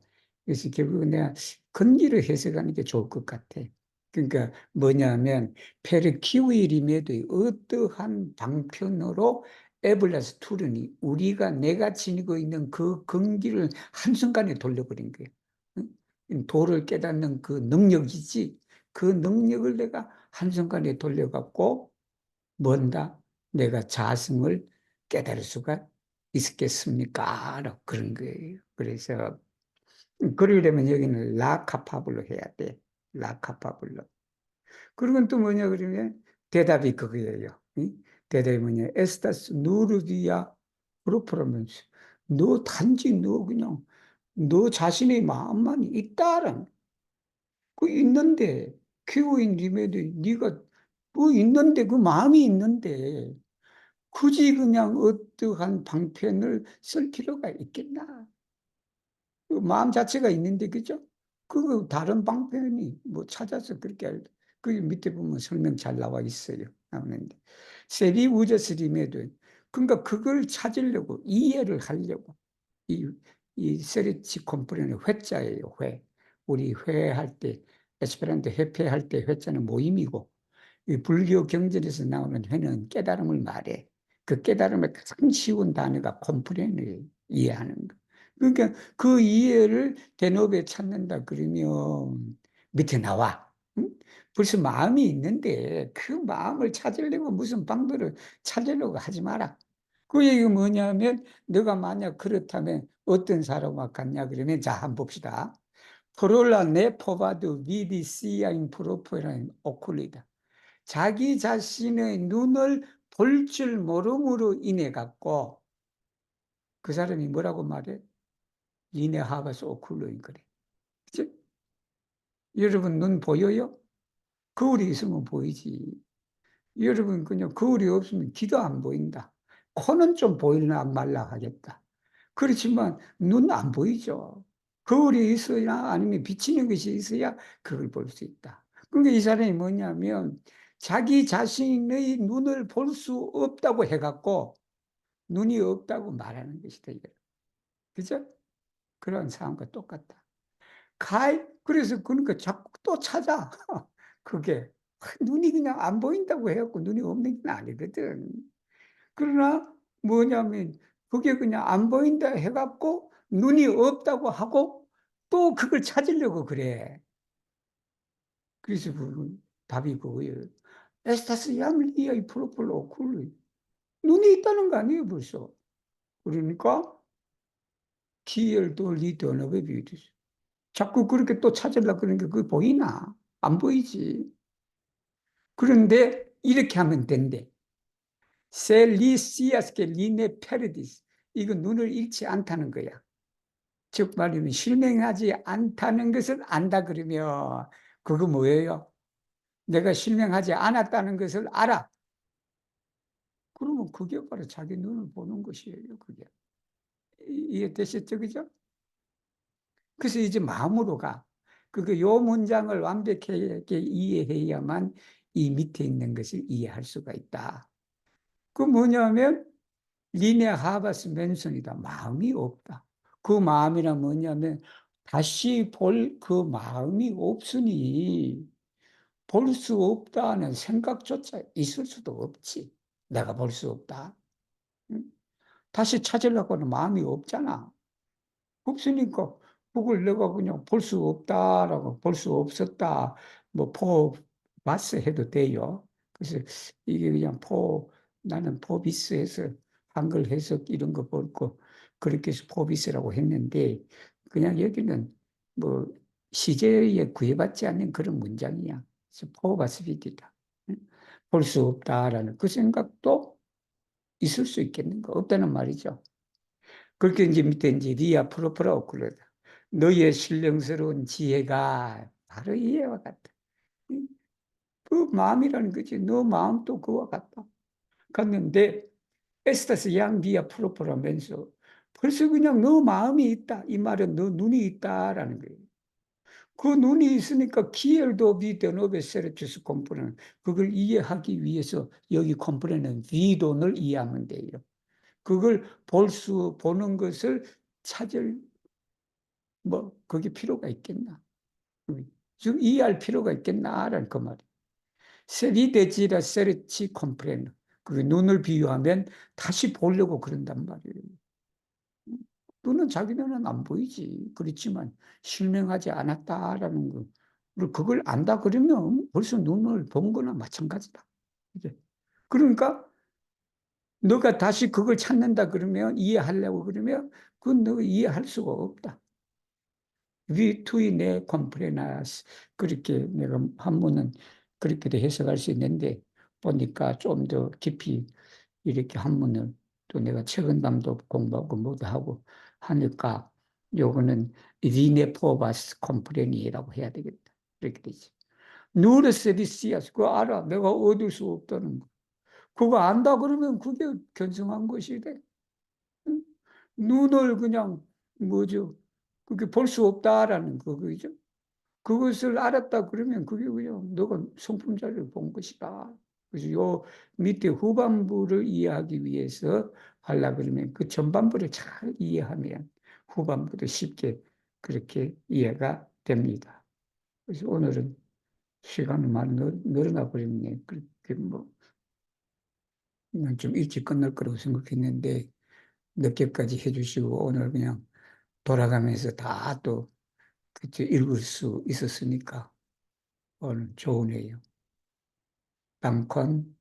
그래서 결국은 내가 건기를 해석하는 게 좋을 것 같아. 그러니까 뭐냐면 페르키우이림에도 어떠한 방편으로 에블라스 투르니 내가 지니고 있는 그 건기를 한순간에 돌려버린 거예요. 도를 깨닫는 그 능력이지 그 능력을 내가 한순간에 돌려갖고 뭔다 내가 자성을 깨달을 수가 있겠습니까? 그런 거예요. 그래서 그러려면 여기는 라카파블로 해야 돼. 라카파블로. 그리고 또 뭐냐 그러면 대답이 그거예요. 대답이 뭐냐? 에스타스 누르디아 프로프로면서 너 단지 너 그냥 너 자신의 마음만 있다라는 그 있는데 키우인 리메도 네가 뭐 있는데 그 마음이 있는데 굳이 그냥 어떠한 방편을 쓸 필요가 있겠나? 그 마음 자체가 있는데 그죠? 그 다른 방편이 뭐 찾아서 그렇게 그 밑에 보면 설명 잘 나와 있어요. 나오는데 세비 우저스림에도 그러니까 그걸 찾으려고 이해를 하려고 이 세르치 콤프레는 회자예요, 회. 우리 회할 때, 에스페란토 회패할 때 회자는 모임이고, 이 불교 경전에서 나오는 회는 깨달음을 말해. 그 깨달음의 가장 쉬운 단어가 콤프레를 이해하는 거. 그러니까 그 이해를 대노베 찾는다 그러면 밑에 나와. 응? 벌써 마음이 있는데 그 마음을 찾으려고 무슨 방도를 찾으려고 하지 마라. 그 얘기가 뭐냐면 너가 만약 그렇다면 어떤 사람과 같냐 그러면 자 한번 봅시다. 프롤라 네 포바드 비디 시아인 프로포라는 오클리다. 자기 자신의 눈을 볼 줄 모름으로 인해 갖고 그 사람이 뭐라고 말해? 니네 하바스 오클로인 그래. 그치? 여러분 눈 보여요? 거울이 있으면 보이지. 여러분 그냥 거울이 없으면 귀도 안 보인다. 코는 좀 보이나 말라 하겠다. 그렇지만 눈 안 보이죠. 거울이 있어야 아니면 비치는 것이 있어야 그걸 볼 수 있다. 그러니까 이 사람이 뭐냐면 자기 자신의 눈을 볼 수 없다고 해갖고 눈이 없다고 말하는 것이다. 그죠? 그런 상황과 똑같다. 그래서 그러니까 자꾸 또 찾아. 그게 눈이 그냥 안 보인다고 해갖고 눈이 없는 게 아니거든. 그러나 뭐냐면 그게 그냥 안 보인다 해갖고 눈이 없다고 하고 또 그걸 찾으려고 그래. 그래서 그 답이 그거예요. 에스타스 야밀리아이 프로폴로 오쿨. 눈이 있다는 거 아니에요 벌써. 그러니까 기열도 리더너베 비디스. 자꾸 그렇게 또 찾으려고 그러는 게 그게 보이나? 안 보이지. 그런데 이렇게 하면 된대. 셀리시아스케 리네 페르디스. 이거 눈을 잃지 않다는 거야. 즉 말하면 실명하지 않다는 것을 안다 그러면 그거 뭐예요? 내가 실명하지 않았다는 것을 알아. 그러면 그게 바로 자기 눈을 보는 것이에요. 그게. 이해되셨죠? 그죠? 그래서 이제 마음으로 가. 요 문장을 완벽하게 이해해야만 이 밑에 있는 것을 이해할 수가 있다. 그 뭐냐면 리네 하바스 맨손이다. 마음이 없다. 그 마음이란 뭐냐면 다시 볼 그 마음이 없으니 볼 수 없다는 생각조차 있을 수도 없지. 내가 볼 수 없다. 응? 다시 찾으려고는 마음이 없잖아. 없으니까 그걸 내가 그냥 볼 수 없다라고 볼 수 없었다. 뭐 포바스 해도 돼요. 그래서 이게 그냥 나는 포비스 해서 한글 해석 이런 거 볼고 그렇게 해서 포비스라고 했는데 그냥 여기는 뭐 시제에 구애받지 않는 그런 문장이야. 그래서 포바스비디다. 볼 수 없다라는 그 생각도 있을 수 있겠는가? 없다는 말이죠. 그렇게 이제 밑에 이제 리아 프로프라 오클레다. 너의 신령스러운 지혜가 바로 이해와 같다. 그 마음이라는 거지. 너 마음도 그와 같다. 갔는데 에스타스 양 리아 프로프라면서 벌써 그냥 너 마음이 있다. 이 말은 너 눈이 있다라는 거예요. 그 눈이 있으니까 기엘도 비데노베 세르투스 콤프레는 그걸 이해하기 위해서 여기 콤프레는 비돈을 이해하면 돼요. 그걸 보는 것을 찾을 그게 필요가 있겠나? 좀 이해할 필요가 있겠나라는 그 말이에요. 세리데지라 세르치 콤프레노. 그 눈을 비유하면 다시 보려고 그런단 말이에요. 눈은 자기 눈은 안 보이지. 그렇지만 실명하지 않았다라는 거. 그걸 안다 그러면 벌써 눈을 본 거나 마찬가지다. 그러니까 너가 다시 그걸 찾는다 그러면 이해하려고 그러면 그건 너가 이해할 수가 없다. 위투이네 컴프레나스 그렇게 내가 한문은 그렇게도 해석할 수 있는데 보니까 좀 더 깊이 이렇게 한문을 또 내가 최근 밤도 공부하고 뭐도 하고 하니까 요거는 리네 포바스 컴프레니라고 해야 되겠다. 이렇게 되지. 누르세디시아스 그거 알아. 내가 얻을 수 없다는 거. 그거 안다 그러면 그게 견성한 것이 돼. 응? 눈을 그냥 뭐죠? 그게 볼 수 없다라는 그거죠. 그것을 알았다 그러면 그게 그냥 너가 성품자를 본 것이다. 그래서 요 밑에 후반부를 이해하기 위해서 하려 그러면 그 전반부를 잘 이해하면 후반부도 쉽게 그렇게 이해가 됩니다. 그래서 오늘은 시간이 많이 늘어나 버렸네. 그렇게 뭐, 이건 좀 일찍 끝날 거라고 생각했는데, 늦게까지 해주시고, 오늘 그냥 돌아가면서 다 또, 그쵸, 읽을 수 있었으니까, 오늘 좋으네요. 땅콘